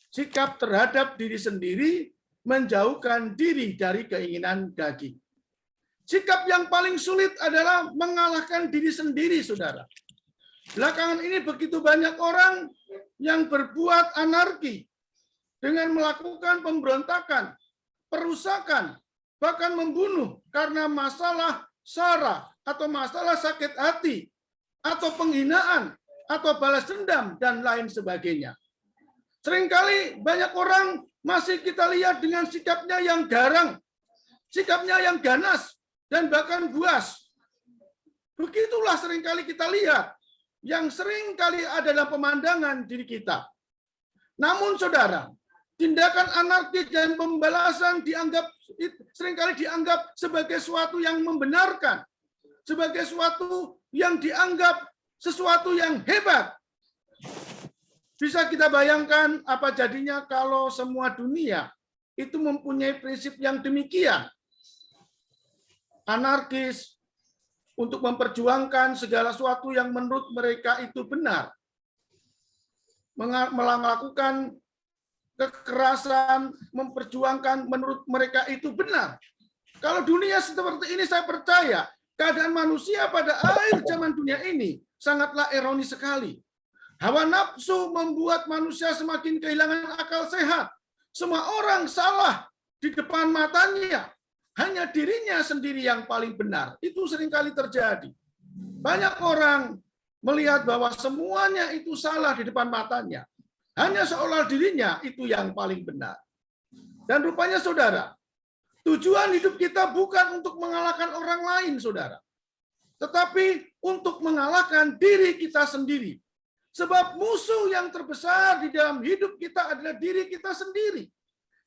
sikap terhadap diri sendiri, menjauhkan diri dari keinginan daging. Sikap yang paling sulit adalah mengalahkan diri sendiri, saudara. Belakangan ini begitu banyak orang yang berbuat anarki dengan melakukan pemberontakan, perusakan, bahkan membunuh karena masalah sara atau masalah sakit hati, atau penghinaan, atau balas dendam, dan lain sebagainya. Seringkali banyak orang masih kita lihat dengan sikapnya yang garang, sikapnya yang ganas, dan bahkan buas. Begitulah seringkali kita lihat, yang seringkali ada dalam pemandangan diri kita. Namun saudara, tindakan anarkis dan pembalasan seringkali dianggap sebagai sesuatu yang membenarkan, sebagai sesuatu yang dianggap sesuatu yang hebat. Bisa kita bayangkan apa jadinya kalau semua dunia itu mempunyai prinsip yang demikian. Anarkis untuk memperjuangkan segala sesuatu yang menurut mereka itu benar. Melakukan kekerasan, memperjuangkan menurut mereka itu benar. Kalau dunia seperti ini, saya percaya keadaan manusia pada akhir zaman dunia ini sangatlah ironis sekali. Hawa nafsu membuat manusia semakin kehilangan akal sehat. Semua orang salah di depan matanya. Hanya dirinya sendiri yang paling benar. Itu seringkali terjadi. Banyak orang melihat bahwa semuanya itu salah di depan matanya. Hanya seolah dirinya itu yang paling benar. Dan rupanya saudara, tujuan hidup kita bukan untuk mengalahkan orang lain, saudara. Tetapi untuk mengalahkan diri kita sendiri. Sebab musuh yang terbesar di dalam hidup kita adalah diri kita sendiri.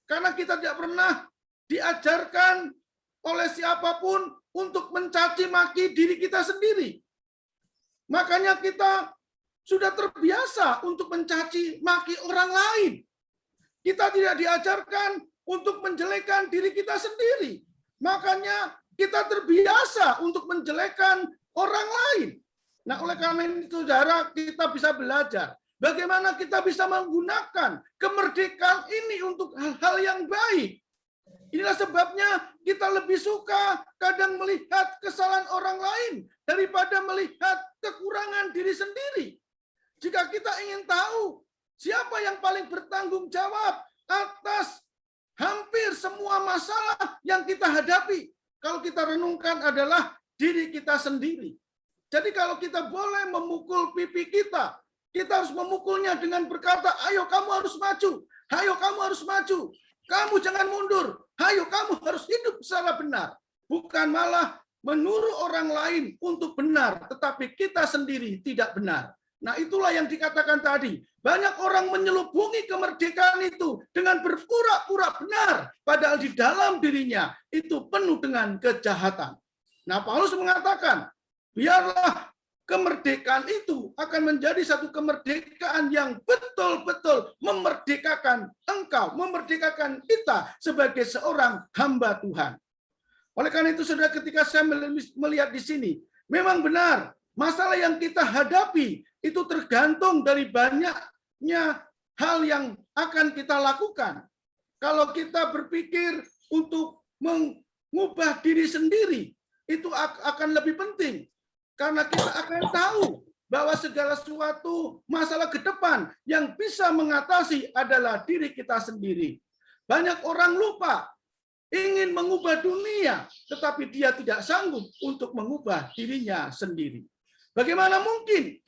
Karena kita tidak pernah diajarkan oleh siapapun untuk mencaci maki diri kita sendiri. Makanya kita sudah terbiasa untuk mencaci maki orang lain. Kita tidak diajarkan untuk menjelekkan diri kita sendiri. Makanya kita terbiasa untuk menjelekkan orang lain. Nah, oleh karena itu, saudara, kita bisa belajar bagaimana kita bisa menggunakan kemerdekaan ini untuk hal-hal yang baik. Inilah sebabnya kita lebih suka kadang melihat kesalahan orang lain daripada melihat kekurangan diri sendiri. Jika kita ingin tahu siapa yang paling bertanggung jawab atas hampir semua masalah yang kita hadapi, kalau kita renungkan adalah diri kita sendiri. Jadi kalau kita boleh memukul pipi kita harus memukulnya dengan berkata, ayo kamu harus maju, ayo kamu harus maju. Kamu jangan mundur. Ayo kamu harus hidup secara benar. Bukan malah menyuruh orang lain untuk benar, tetapi kita sendiri tidak benar. Nah, itulah yang dikatakan tadi. Banyak orang menyelubungi kemerdekaan itu dengan berpura-pura benar, padahal di dalam dirinya itu penuh dengan kejahatan. Nah, Paulus mengatakan, biarlah kemerdekaan itu akan menjadi satu kemerdekaan yang betul-betul memerdekakan engkau, memerdekakan kita sebagai seorang hamba Tuhan. Oleh karena itu, saudara, ketika saya melihat di sini, memang benar, masalah yang kita hadapi itu tergantung dari banyaknya hal yang akan kita lakukan. Kalau kita berpikir untuk mengubah diri sendiri, itu akan lebih penting. Karena kita akan tahu bahwa segala sesuatu masalah ke depan yang bisa mengatasi adalah diri kita sendiri. Banyak orang lupa ingin mengubah dunia, tetapi dia tidak sanggup untuk mengubah dirinya sendiri. Bagaimana mungkin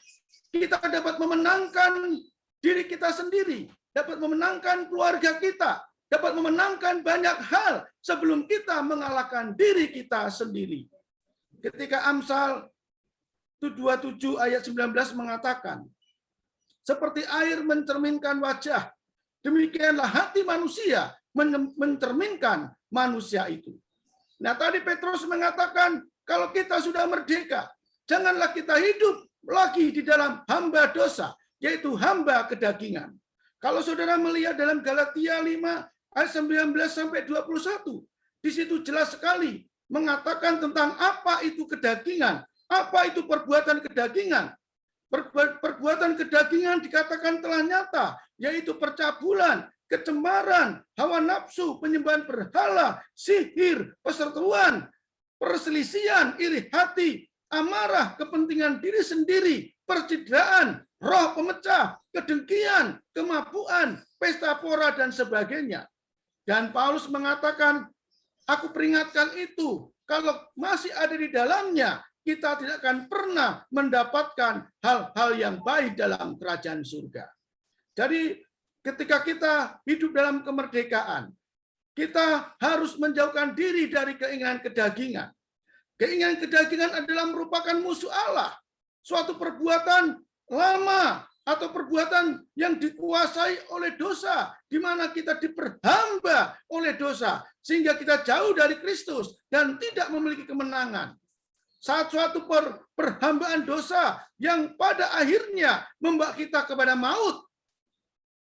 kita dapat memenangkan diri kita sendiri, dapat memenangkan keluarga kita, dapat memenangkan banyak hal sebelum kita mengalahkan diri kita sendiri. Ketika Amsal 27 ayat 19 mengatakan, seperti air mencerminkan wajah, demikianlah hati manusia mencerminkan manusia itu. Nah, tadi Petrus mengatakan, kalau kita sudah merdeka, janganlah kita hidup lagi di dalam hamba dosa, yaitu hamba kedagingan. Kalau saudara melihat dalam Galatia 5 ayat 19 sampai 21, di situ jelas sekali mengatakan tentang apa itu kedagingan. Apa itu perbuatan kedagingan? Perbuatan kedagingan dikatakan telah nyata, yaitu percabulan, kecemaran, hawa nafsu, penyembahan berhala, sihir, perseteruan, perselisihan, iri hati, amarah, kepentingan diri sendiri, percidraan, roh pemecah, kedengkian, kemabuan, pesta pora, dan sebagainya. Dan Paulus mengatakan, aku peringatkan itu, kalau masih ada di dalamnya, kita tidak akan pernah mendapatkan hal-hal yang baik dalam kerajaan surga. Jadi ketika kita hidup dalam kemerdekaan, kita harus menjauhkan diri dari keinginan kedagingan. Keinginan kedagingan adalah merupakan musuh Allah. Suatu perbuatan lama atau perbuatan yang dikuasai oleh dosa, di mana kita diperhamba oleh dosa, sehingga kita jauh dari Kristus dan tidak memiliki kemenangan. Suatu perhambaan dosa yang pada akhirnya membawa kita kepada maut.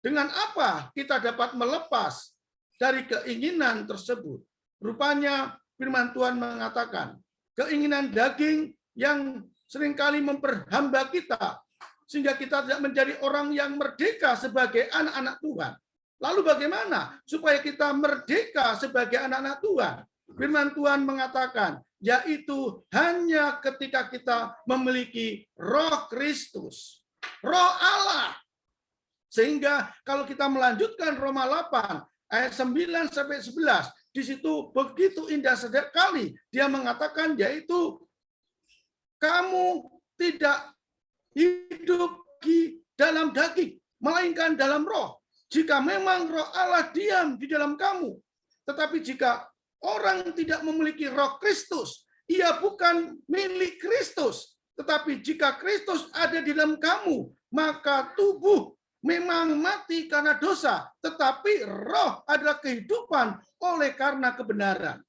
Dengan apa kita dapat melepas dari keinginan tersebut? Rupanya firman Tuhan mengatakan, keinginan daging yang seringkali memperhamba kita, sehingga kita tidak menjadi orang yang merdeka sebagai anak-anak Tuhan. Lalu bagaimana supaya kita merdeka sebagai anak-anak Tuhan? Firman Tuhan mengatakan, yaitu hanya ketika kita memiliki Roh Kristus, Roh Allah. Sehingga kalau kita melanjutkan Roma 8 ayat 9 sampai 11, di situ begitu indah sekali dia mengatakan, yaitu kamu tidak hidup di dalam daging, melainkan dalam roh. Jika memang roh Allah diam di dalam kamu, tetapi jika orang tidak memiliki roh Kristus, ia bukan milik Kristus. Tetapi jika Kristus ada di dalam kamu, maka tubuh memang mati karena dosa, tetapi roh adalah kehidupan oleh karena kebenaran.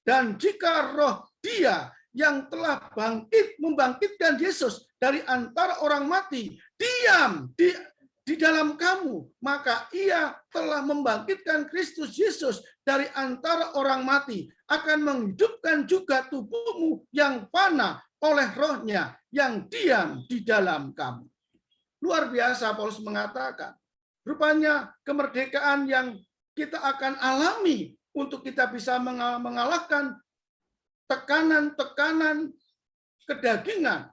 Dan jika roh Dia yang telah membangkitkan Yesus dari antara orang mati diam di dalam kamu, maka Ia telah membangkitkan Kristus Yesus dari antara orang mati, akan menghidupkan juga tubuhmu yang fana oleh rohnya yang diam di dalam kamu. Luar biasa Paulus mengatakan, rupanya kemerdekaan yang kita akan alami untuk kita bisa mengalahkan tekanan-tekanan kedagingan,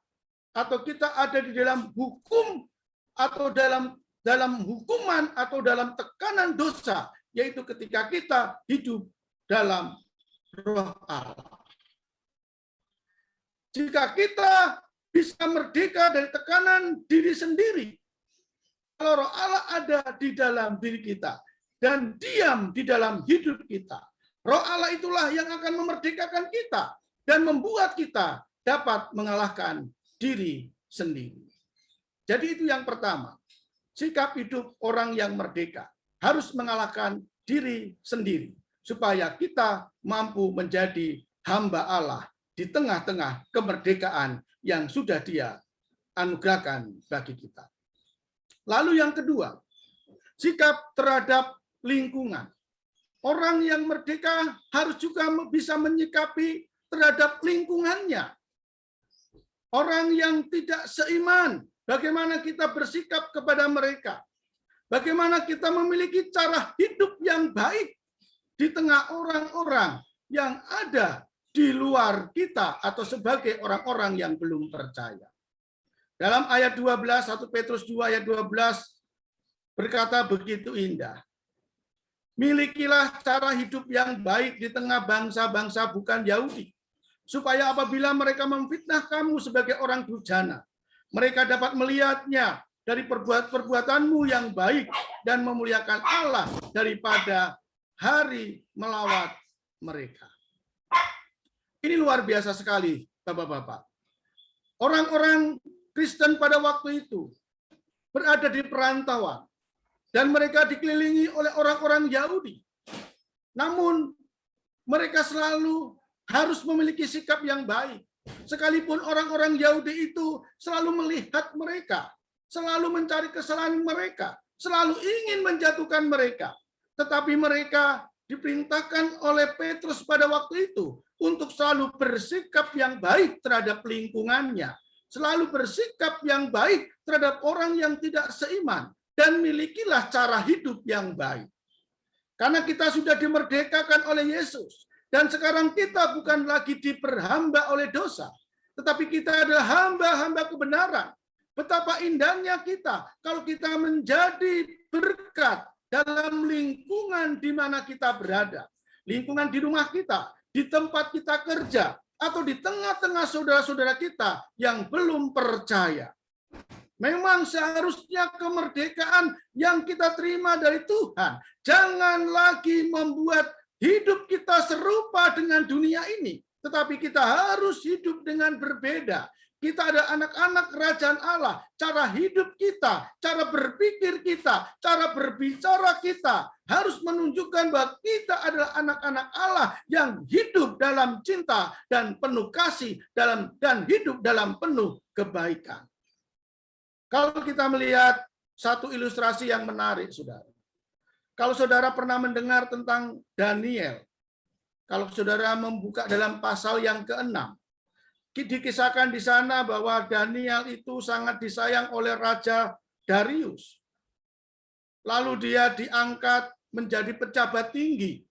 atau kita ada di dalam hukum atau dalam hukuman atau dalam tekanan dosa, yaitu ketika kita hidup dalam Roh Allah. Jika kita bisa merdeka dari tekanan diri sendiri, kalau Roh Allah ada di dalam diri kita dan diam di dalam hidup kita, Roh Allah itulah yang akan memerdekakan kita dan membuat kita dapat mengalahkan diri sendiri. Jadi itu yang pertama, sikap hidup orang yang merdeka harus mengalahkan diri sendiri supaya kita mampu menjadi hamba Allah di tengah-tengah kemerdekaan yang sudah Dia anugerahkan bagi kita. Lalu yang kedua, sikap terhadap lingkungan. Orang yang merdeka harus juga bisa menyikapi terhadap lingkungannya. Orang yang tidak seiman, bagaimana kita bersikap kepada mereka? Bagaimana kita memiliki cara hidup yang baik di tengah orang-orang yang ada di luar kita atau sebagai orang-orang yang belum percaya. Dalam ayat 12, 1 Petrus 2 ayat 12 berkata begitu indah. Milikilah cara hidup yang baik di tengah bangsa-bangsa bukan Yahudi, supaya apabila mereka memfitnah kamu sebagai orang durjana, mereka dapat melihatnya dari perbuatanmu yang baik dan memuliakan Allah daripada hari melawat mereka. Ini luar biasa sekali, Bapak-bapak. Orang-orang Kristen pada waktu itu berada di perantauan dan mereka dikelilingi oleh orang-orang Yahudi. Namun mereka selalu harus memiliki sikap yang baik. Sekalipun orang-orang Yahudi itu selalu melihat mereka, selalu mencari kesalahan mereka, selalu ingin menjatuhkan mereka. Tetapi mereka diperintahkan oleh Petrus pada waktu itu untuk selalu bersikap yang baik terhadap lingkungannya, selalu bersikap yang baik terhadap orang yang tidak seiman, dan milikilah cara hidup yang baik. Karena kita sudah dimerdekakan oleh Yesus, dan sekarang kita bukan lagi diperhamba oleh dosa, tetapi kita adalah hamba-hamba kebenaran. Betapa indahnya kita kalau kita menjadi berkat dalam lingkungan di mana kita berada, lingkungan di rumah kita, di tempat kita kerja, atau di tengah-tengah saudara-saudara kita yang belum percaya. Memang seharusnya kemerdekaan yang kita terima dari Tuhan jangan lagi membuat hidup kita serupa dengan dunia ini, tetapi kita harus hidup dengan berbeda. Kita ada anak-anak kerajaan Allah, cara hidup kita, cara berpikir kita, cara berbicara kita harus menunjukkan bahwa kita adalah anak-anak Allah yang hidup dalam cinta dan penuh kasih dan hidup dalam penuh kebaikan. Kalau kita melihat satu ilustrasi yang menarik, saudara. Kalau saudara pernah mendengar tentang Daniel, kalau saudara membuka dalam pasal yang ke-6, dikisahkan di sana bahwa Daniel itu sangat disayang oleh Raja Darius. Lalu dia diangkat menjadi pejabat tinggi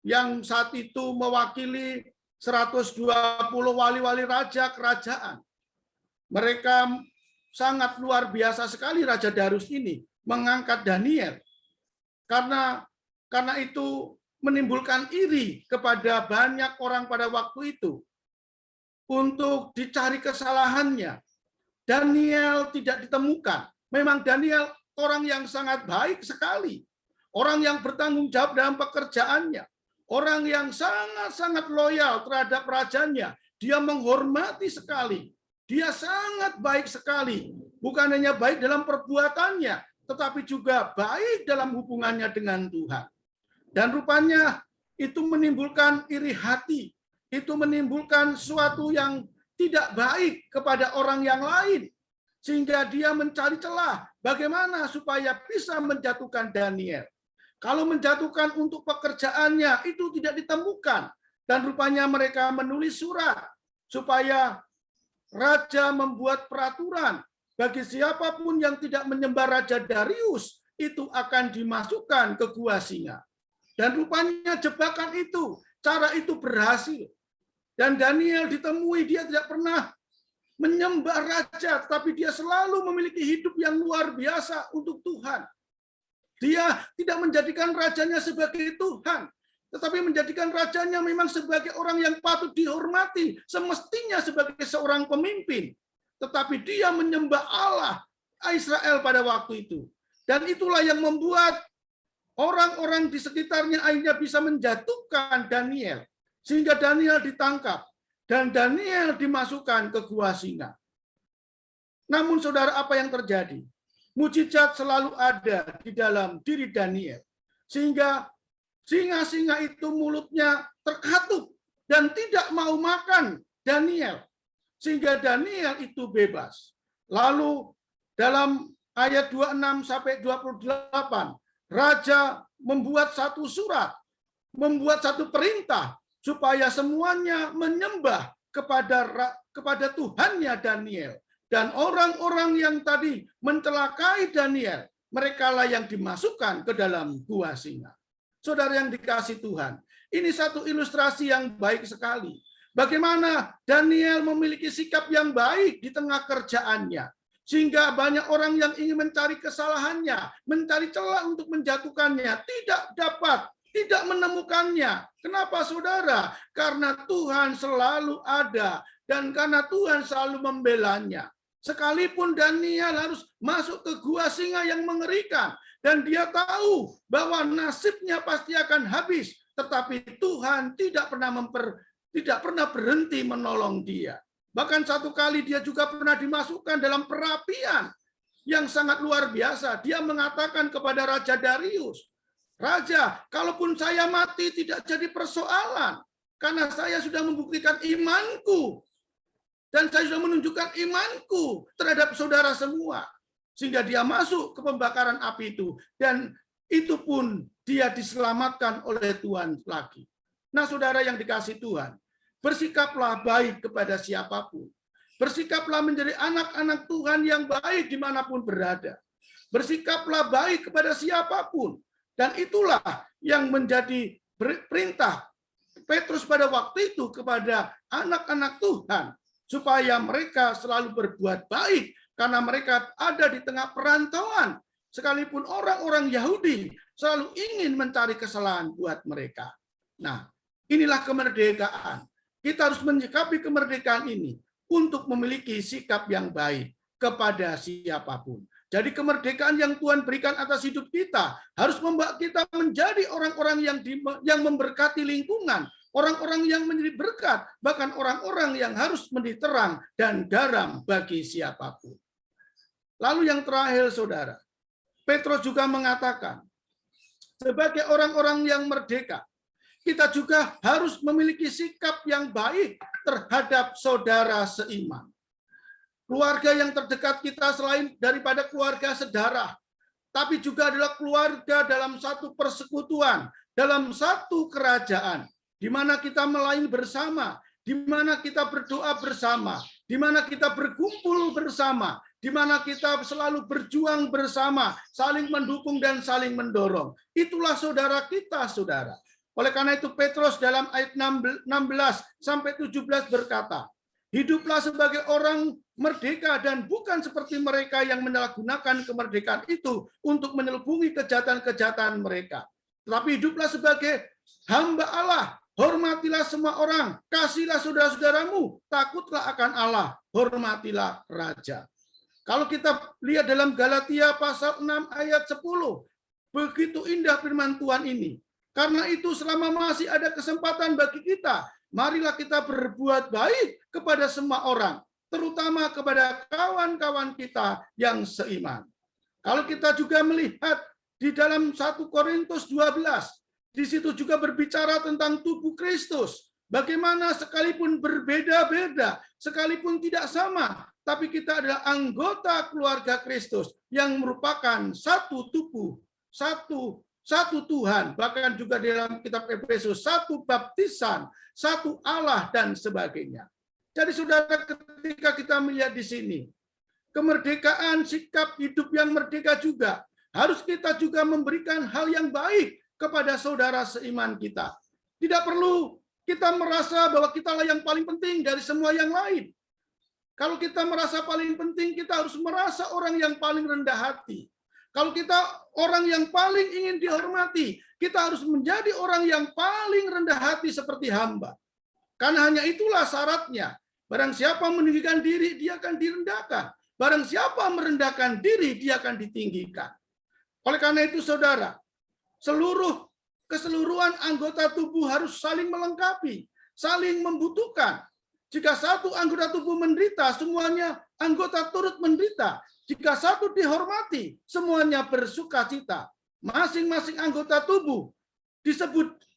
yang saat itu mewakili 120 wali-wali raja kerajaan. Mereka sangat luar biasa sekali Raja Darius ini mengangkat Daniel. Karena itu menimbulkan iri kepada banyak orang pada waktu itu. Untuk dicari kesalahannya. Daniel tidak ditemukan. Memang Daniel orang yang sangat baik sekali. Orang yang bertanggung jawab dalam pekerjaannya. Orang yang sangat-sangat loyal terhadap rajanya. Dia menghormati sekali. Dia sangat baik sekali. Bukan hanya baik dalam perbuatannya, tetapi juga baik dalam hubungannya dengan Tuhan. Dan rupanya itu menimbulkan iri hati. Itu menimbulkan sesuatu yang tidak baik kepada orang yang lain. Sehingga dia mencari celah bagaimana supaya bisa menjatuhkan Daniel. Kalau menjatuhkan untuk pekerjaannya itu tidak ditemukan. Dan rupanya mereka menulis surat supaya raja membuat peraturan bagi siapapun yang tidak menyembah Raja Darius itu akan dimasukkan ke gua singa. Dan rupanya jebakan itu, cara itu berhasil. Dan Daniel ditemui, dia tidak pernah menyembah raja, tapi dia selalu memiliki hidup yang luar biasa untuk Tuhan. Dia tidak menjadikan rajanya sebagai Tuhan, tetapi menjadikan rajanya memang sebagai orang yang patut dihormati, semestinya sebagai seorang pemimpin. Tetapi dia menyembah Allah Israel pada waktu itu. Dan itulah yang membuat orang-orang di sekitarnya akhirnya bisa menjatuhkan Daniel. Sehingga Daniel ditangkap dan Daniel dimasukkan ke gua singa. Namun saudara, apa yang terjadi? Mujizat selalu ada di dalam diri Daniel. Sehingga singa-singa itu mulutnya terkatup dan tidak mau makan Daniel. Sehingga Daniel itu bebas. Lalu dalam ayat 26 sampai 28, raja membuat satu surat, membuat satu perintah supaya semuanya menyembah kepada Tuhannya Daniel. Dan orang-orang yang tadi mencelakai Daniel, merekalah yang dimasukkan ke dalam gua singa. Saudara yang dikasihi Tuhan, ini satu ilustrasi yang baik sekali. Bagaimana Daniel memiliki sikap yang baik di tengah kerjaannya. Sehingga banyak orang yang ingin mencari kesalahannya, mencari celah untuk menjatuhkannya, tidak dapat. Tidak menemukannya. Kenapa saudara? Karena Tuhan selalu ada dan karena Tuhan selalu membelanya. Sekalipun Daniel harus masuk ke gua singa yang mengerikan dan dia tahu bahwa nasibnya pasti akan habis, tetapi Tuhan tidak pernah berhenti menolong dia. Bahkan satu kali dia juga pernah dimasukkan dalam perapian yang sangat luar biasa. Dia mengatakan kepada Raja Darius, "Raja, kalaupun saya mati tidak jadi persoalan, karena saya sudah membuktikan imanku, dan saya sudah menunjukkan imanku terhadap saudara semua." Sehingga dia masuk ke pembakaran api itu, dan itu pun dia diselamatkan oleh Tuhan lagi. Nah saudara yang dikasihi Tuhan, bersikaplah baik kepada siapapun. Bersikaplah menjadi anak-anak Tuhan yang baik dimanapun berada. Bersikaplah baik kepada siapapun. Dan itulah yang menjadi perintah Petrus pada waktu itu kepada anak-anak Tuhan. Supaya mereka selalu berbuat baik. Karena mereka ada di tengah perantauan. sekalipun orang-orang Yahudi selalu ingin mencari kesalahan buat mereka. Nah, inilah kemerdekaan. Kita harus menyikapi kemerdekaan ini untuk memiliki sikap yang baik kepada siapapun. Jadi kemerdekaan yang Tuhan berikan atas hidup kita harus membawa kita menjadi orang-orang yang memberkati lingkungan, orang-orang yang menjadi berkat, bahkan orang-orang yang harus menjadi terang dan garam bagi siapapun. Lalu yang terakhir, saudara, Petrus juga mengatakan, sebagai orang-orang yang merdeka, kita juga harus memiliki sikap yang baik terhadap saudara seiman. Keluarga yang terdekat kita selain daripada keluarga sedarah, tapi juga adalah keluarga dalam satu persekutuan, dalam satu kerajaan, di mana kita melayani bersama, di mana kita berdoa bersama, di mana kita berkumpul bersama, di mana kita selalu berjuang bersama, saling mendukung dan saling mendorong. Itulah saudara kita, saudara. Oleh karena itu Petrus dalam ayat 16 sampai 17 berkata, hiduplah sebagai orang merdeka dan bukan seperti mereka yang menyalahgunakan kemerdekaan itu untuk menyelubungi kejahatan-kejahatan mereka. Tetapi hiduplah sebagai hamba Allah, hormatilah semua orang, kasihlah saudara-saudaramu, takutlah akan Allah, hormatilah raja. Kalau kita lihat dalam Galatia pasal 6 ayat 10, begitu indah firman Tuhan ini. Karena itu selama masih ada kesempatan bagi kita, marilah kita berbuat baik kepada semua orang, terutama kepada kawan-kawan kita yang seiman. Kalau kita juga melihat di dalam 1 Korintus 12, di situ juga berbicara tentang tubuh Kristus. Bagaimana sekalipun berbeda-beda, sekalipun tidak sama, tapi kita adalah anggota keluarga Kristus yang merupakan satu tubuh, satu Tuhan, bahkan juga dalam kitab Efesus, satu baptisan, satu Allah, dan sebagainya. Jadi saudara, ketika kita melihat di sini, kemerdekaan, sikap hidup yang merdeka juga, harus kita juga memberikan hal yang baik kepada saudara seiman kita. Tidak perlu kita merasa bahwa kita yang paling penting dari semua yang lain. Kalau kita merasa paling penting, kita harus merasa orang yang paling rendah hati. Kalau kita orang yang paling ingin dihormati, kita harus menjadi orang yang paling rendah hati seperti hamba. Karena hanya itulah syaratnya. Barang siapa meninggikan diri, dia akan direndahkan. Barang siapa merendahkan diri, dia akan ditinggikan. Oleh karena itu, saudara, keseluruhan anggota tubuh harus saling melengkapi, saling membutuhkan. Jika satu anggota tubuh menderita, semuanya anggota turut menderita. Jika satu dihormati, semuanya bersukacita. Masing-masing anggota tubuh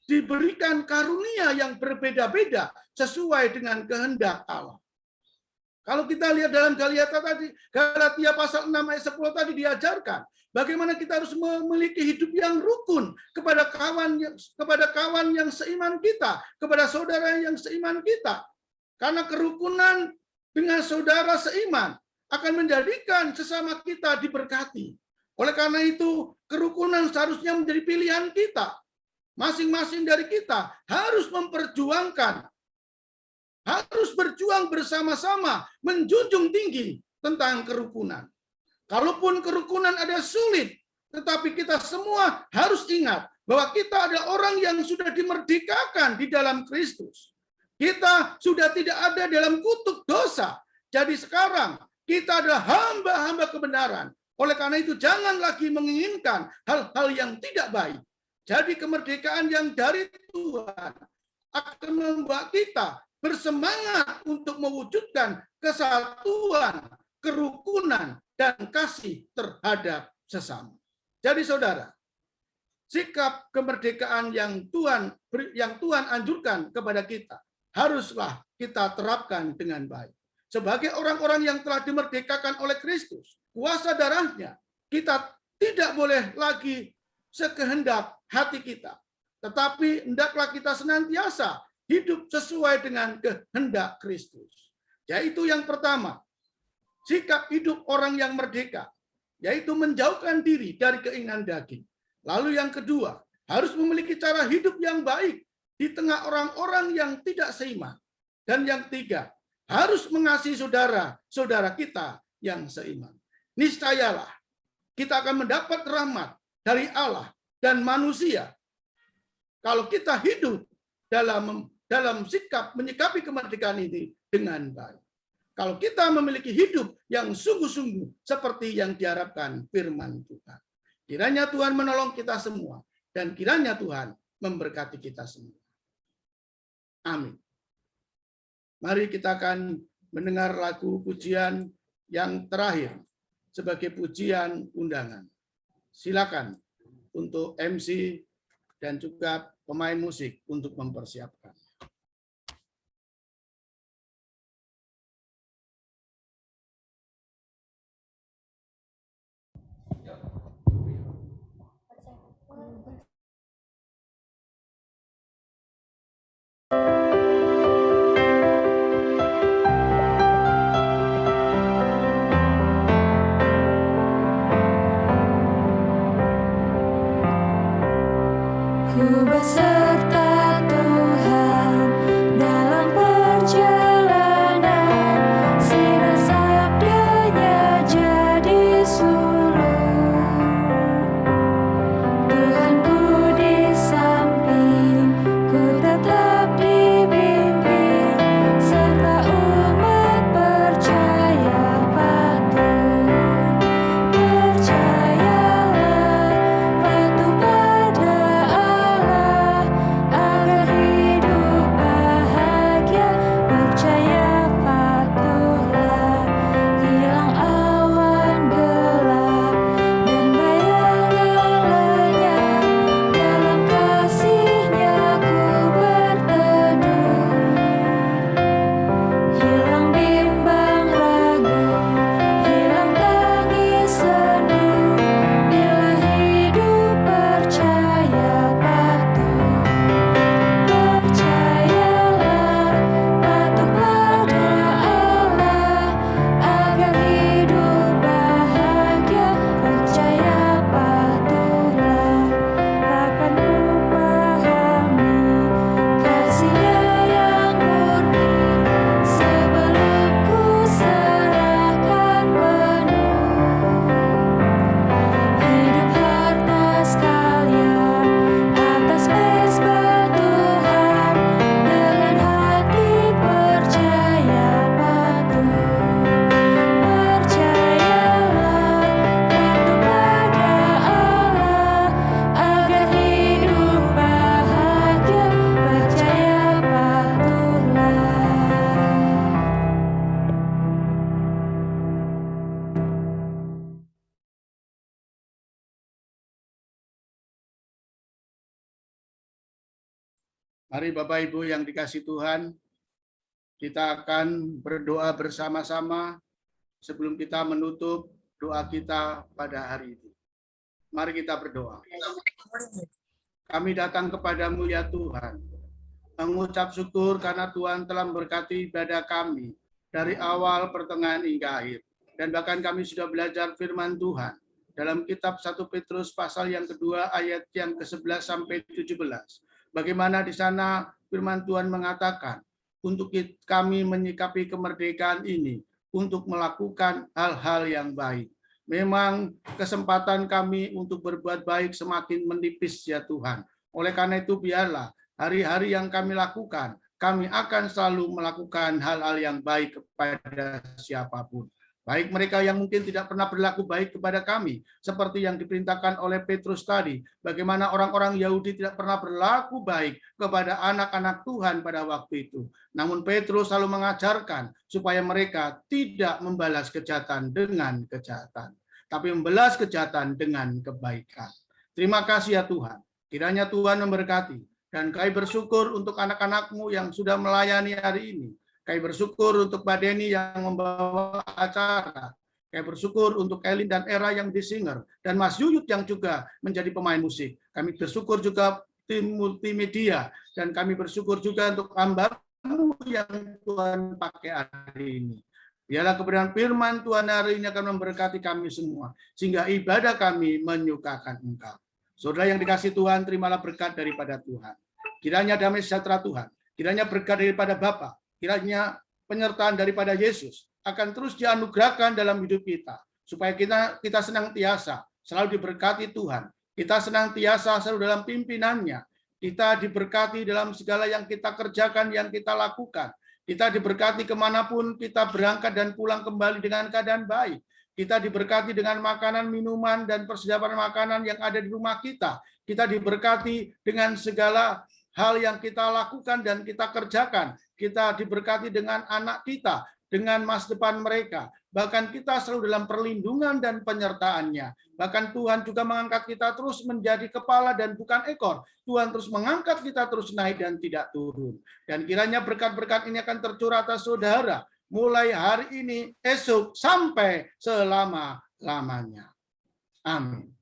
diberikan karunia yang berbeda-beda sesuai dengan kehendak Allah. Kalau kita lihat dalam Galatia pasal 6 ayat 10 tadi diajarkan bagaimana kita harus memiliki hidup yang rukun kepada kawan yang seiman kita, kepada saudara yang seiman kita. Karena kerukunan dengan saudara seiman akan menjadikan sesama kita diberkati. Oleh karena itu, kerukunan seharusnya menjadi pilihan kita. Masing-masing dari kita harus memperjuangkan, harus berjuang bersama-sama, menjunjung tinggi tentang kerukunan. Kalaupun kerukunan ada sulit, tetapi kita semua harus ingat bahwa kita adalah orang yang sudah dimerdekakan di dalam Kristus. Kita sudah tidak ada dalam kutuk dosa. Jadi sekarang kita adalah hamba-hamba kebenaran. Oleh karena itu jangan lagi menginginkan hal-hal yang tidak baik. Jadi kemerdekaan yang dari Tuhan akan membuat kita bersemangat untuk mewujudkan kesatuan, kerukunan, dan kasih terhadap sesama. Jadi saudara, sikap kemerdekaan yang Tuhan anjurkan kepada kita haruslah kita terapkan dengan baik. Sebagai orang-orang yang telah dimerdekakan oleh Kristus, kuasa darahnya, kita tidak boleh lagi sekehendak hati kita. Tetapi hendaklah kita senantiasa hidup sesuai dengan kehendak Kristus. Yaitu yang pertama, sikap hidup orang yang merdeka, yaitu menjauhkan diri dari keinginan daging. Lalu yang kedua, harus memiliki cara hidup yang baik di tengah orang-orang yang tidak seiman. Dan yang ketiga, harus mengasihi saudara-saudara kita yang seiman. Niscayalah kita akan mendapat rahmat dari Allah dan manusia. Kalau kita hidup dalam sikap menyikapi kemerdekaan ini dengan baik. Kalau kita memiliki hidup yang sungguh-sungguh seperti yang diharapkan firman Tuhan. Kiranya Tuhan menolong kita semua dan kiranya Tuhan memberkati kita semua. Amin. Mari kita akan mendengar lagu pujian yang terakhir sebagai pujian undangan. Silakan untuk MC dan juga pemain musik untuk mempersiapkan. Ku beserta Tuhan dalam perjalanan, sinar sabdanya jadi sulur. Tuhanku di samping, ku tetap dibimbing, serta umat percaya patuh. Percayalah, patuh pada Allah, agar hidup bahagia. Percaya patuhlah, hilang awan gelap dan bayangan lenyap. Dalam kasih-Nya ku berteduh, hilang bimbang ragu, hilang tangis sendu. Bila hidup percaya patuh, percayalah, patuh pada Allah, agar hidup bahagia. Percaya patuhlah, akan ku pahami kasih-Nya yang murni, sebelum ku serahkan penuh. Hidup harta sekalian atas mezbah Tuhan, dengan hati percaya patuh. Percayalah, patuh pada Allah, agar hidup bahagia. Percaya patuhlah. Mari Bapak Ibu yang dikasihi Tuhan, kita akan berdoa bersama-sama sebelum kita menutup doa kita pada hari ini. Mari kita berdoa. Kami datang kepadamu ya Tuhan, mengucap syukur karena Tuhan telah memberkati ibadah kami dari awal, pertengahan, hingga akhir. Dan bahkan kami sudah belajar firman Tuhan dalam kitab 1 Petrus pasal yang kedua ayat yang ke-11 sampai 17. Bagaimana di sana firman Tuhan mengatakan, untuk kami menyikapi kemerdekaan ini, untuk melakukan hal-hal yang baik. Memang kesempatan kami untuk berbuat baik semakin menipis ya Tuhan. Oleh karena itu biarlah hari-hari yang kami lakukan, kami akan selalu melakukan hal-hal yang baik kepada siapapun. Baik mereka yang mungkin tidak pernah berlaku baik kepada kami, seperti yang diperintahkan oleh Petrus tadi, bagaimana orang-orang Yahudi tidak pernah berlaku baik kepada anak-anak Tuhan pada waktu itu. Namun Petrus selalu mengajarkan supaya mereka tidak membalas kejahatan dengan kejahatan, tapi membalas kejahatan dengan kebaikan. Terima kasih ya Tuhan, kiranya Tuhan memberkati, dan kami bersyukur untuk anak-anak-Mu yang sudah melayani hari ini. Kami bersyukur untuk Mbak Deni yang membawa acara. Kami bersyukur untuk Elin dan Era yang di singer, dan Mas Yuyut yang juga menjadi pemain musik. Kami bersyukur juga tim multimedia, dan kami bersyukur juga untuk hamba-Mu yang Tuhan pakai hari ini. Biarlah kebenaran firman Tuhan hari ini akan memberkati kami semua, sehingga ibadah kami menyukakan Engkau. Saudara yang dikasihi Tuhan, terimalah berkat daripada Tuhan. Kiranya damai sejahtera Tuhan, kiranya berkat daripada Bapa, kiranya penyertaan daripada Yesus akan terus dianugerahkan dalam hidup kita. supaya kita senantiasa selalu diberkati Tuhan. Kita senantiasa selalu dalam pimpinannya. Kita diberkati dalam segala yang kita kerjakan, yang kita lakukan. Kita diberkati kemanapun kita berangkat dan pulang kembali dengan keadaan baik. Kita diberkati dengan makanan, minuman, dan persediaan makanan yang ada di rumah kita. Kita diberkati dengan segala hal yang kita lakukan dan kita kerjakan. Kita diberkati dengan anak kita, dengan masa depan mereka. Bahkan kita selalu dalam perlindungan dan penyertaannya. Bahkan Tuhan juga mengangkat kita terus menjadi kepala dan bukan ekor. Tuhan terus mengangkat kita terus naik dan tidak turun. Dan kiranya berkat-berkat ini akan tercurah atas saudara. Mulai hari ini, esok, sampai selama-lamanya. Amin.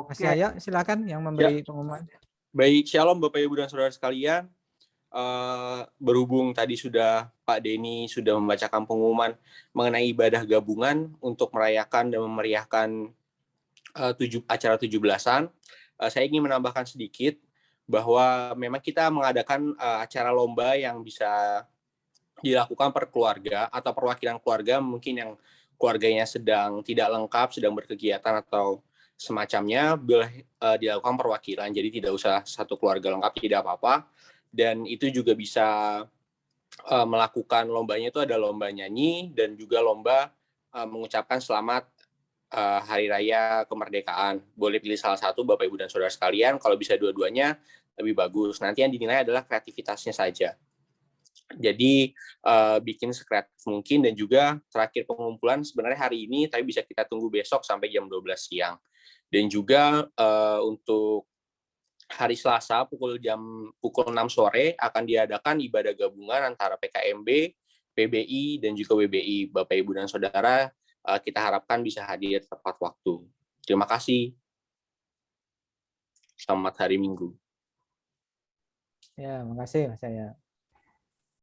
Mas Yaya, silakan yang memberi pengumuman. Baik, shalom Bapak Ibu dan Saudara sekalian. Berhubung tadi sudah Pak Denny sudah membacakan pengumuman mengenai ibadah gabungan untuk merayakan dan memeriahkan acara 17-an, saya ingin menambahkan sedikit bahwa memang kita mengadakan acara lomba yang bisa dilakukan per keluarga atau perwakilan keluarga mungkin yang keluarganya sedang tidak lengkap, sedang berkegiatan atau semacamnya, boleh dilakukan perwakilan. Jadi tidak usah satu keluarga lengkap, tidak apa-apa. Dan itu juga bisa melakukan lombanya itu ada lomba nyanyi dan juga lomba mengucapkan selamat Hari Raya Kemerdekaan. Boleh pilih salah satu Bapak Ibu dan Saudara sekalian, kalau bisa dua-duanya lebih bagus. Nanti yang dinilai adalah kreativitasnya saja. Jadi bikin sekreatif mungkin, dan juga terakhir pengumpulan sebenarnya hari ini, tapi bisa kita tunggu besok sampai jam 12 siang. Dan juga untuk hari Selasa pukul 6 sore akan diadakan ibadah gabungan antara PKMB, PBI, dan juga WBI. Bapak, Ibu, dan Saudara, kita harapkan bisa hadir tepat waktu. Terima kasih. Selamat hari Minggu. Ya, makasih Mas Yaya.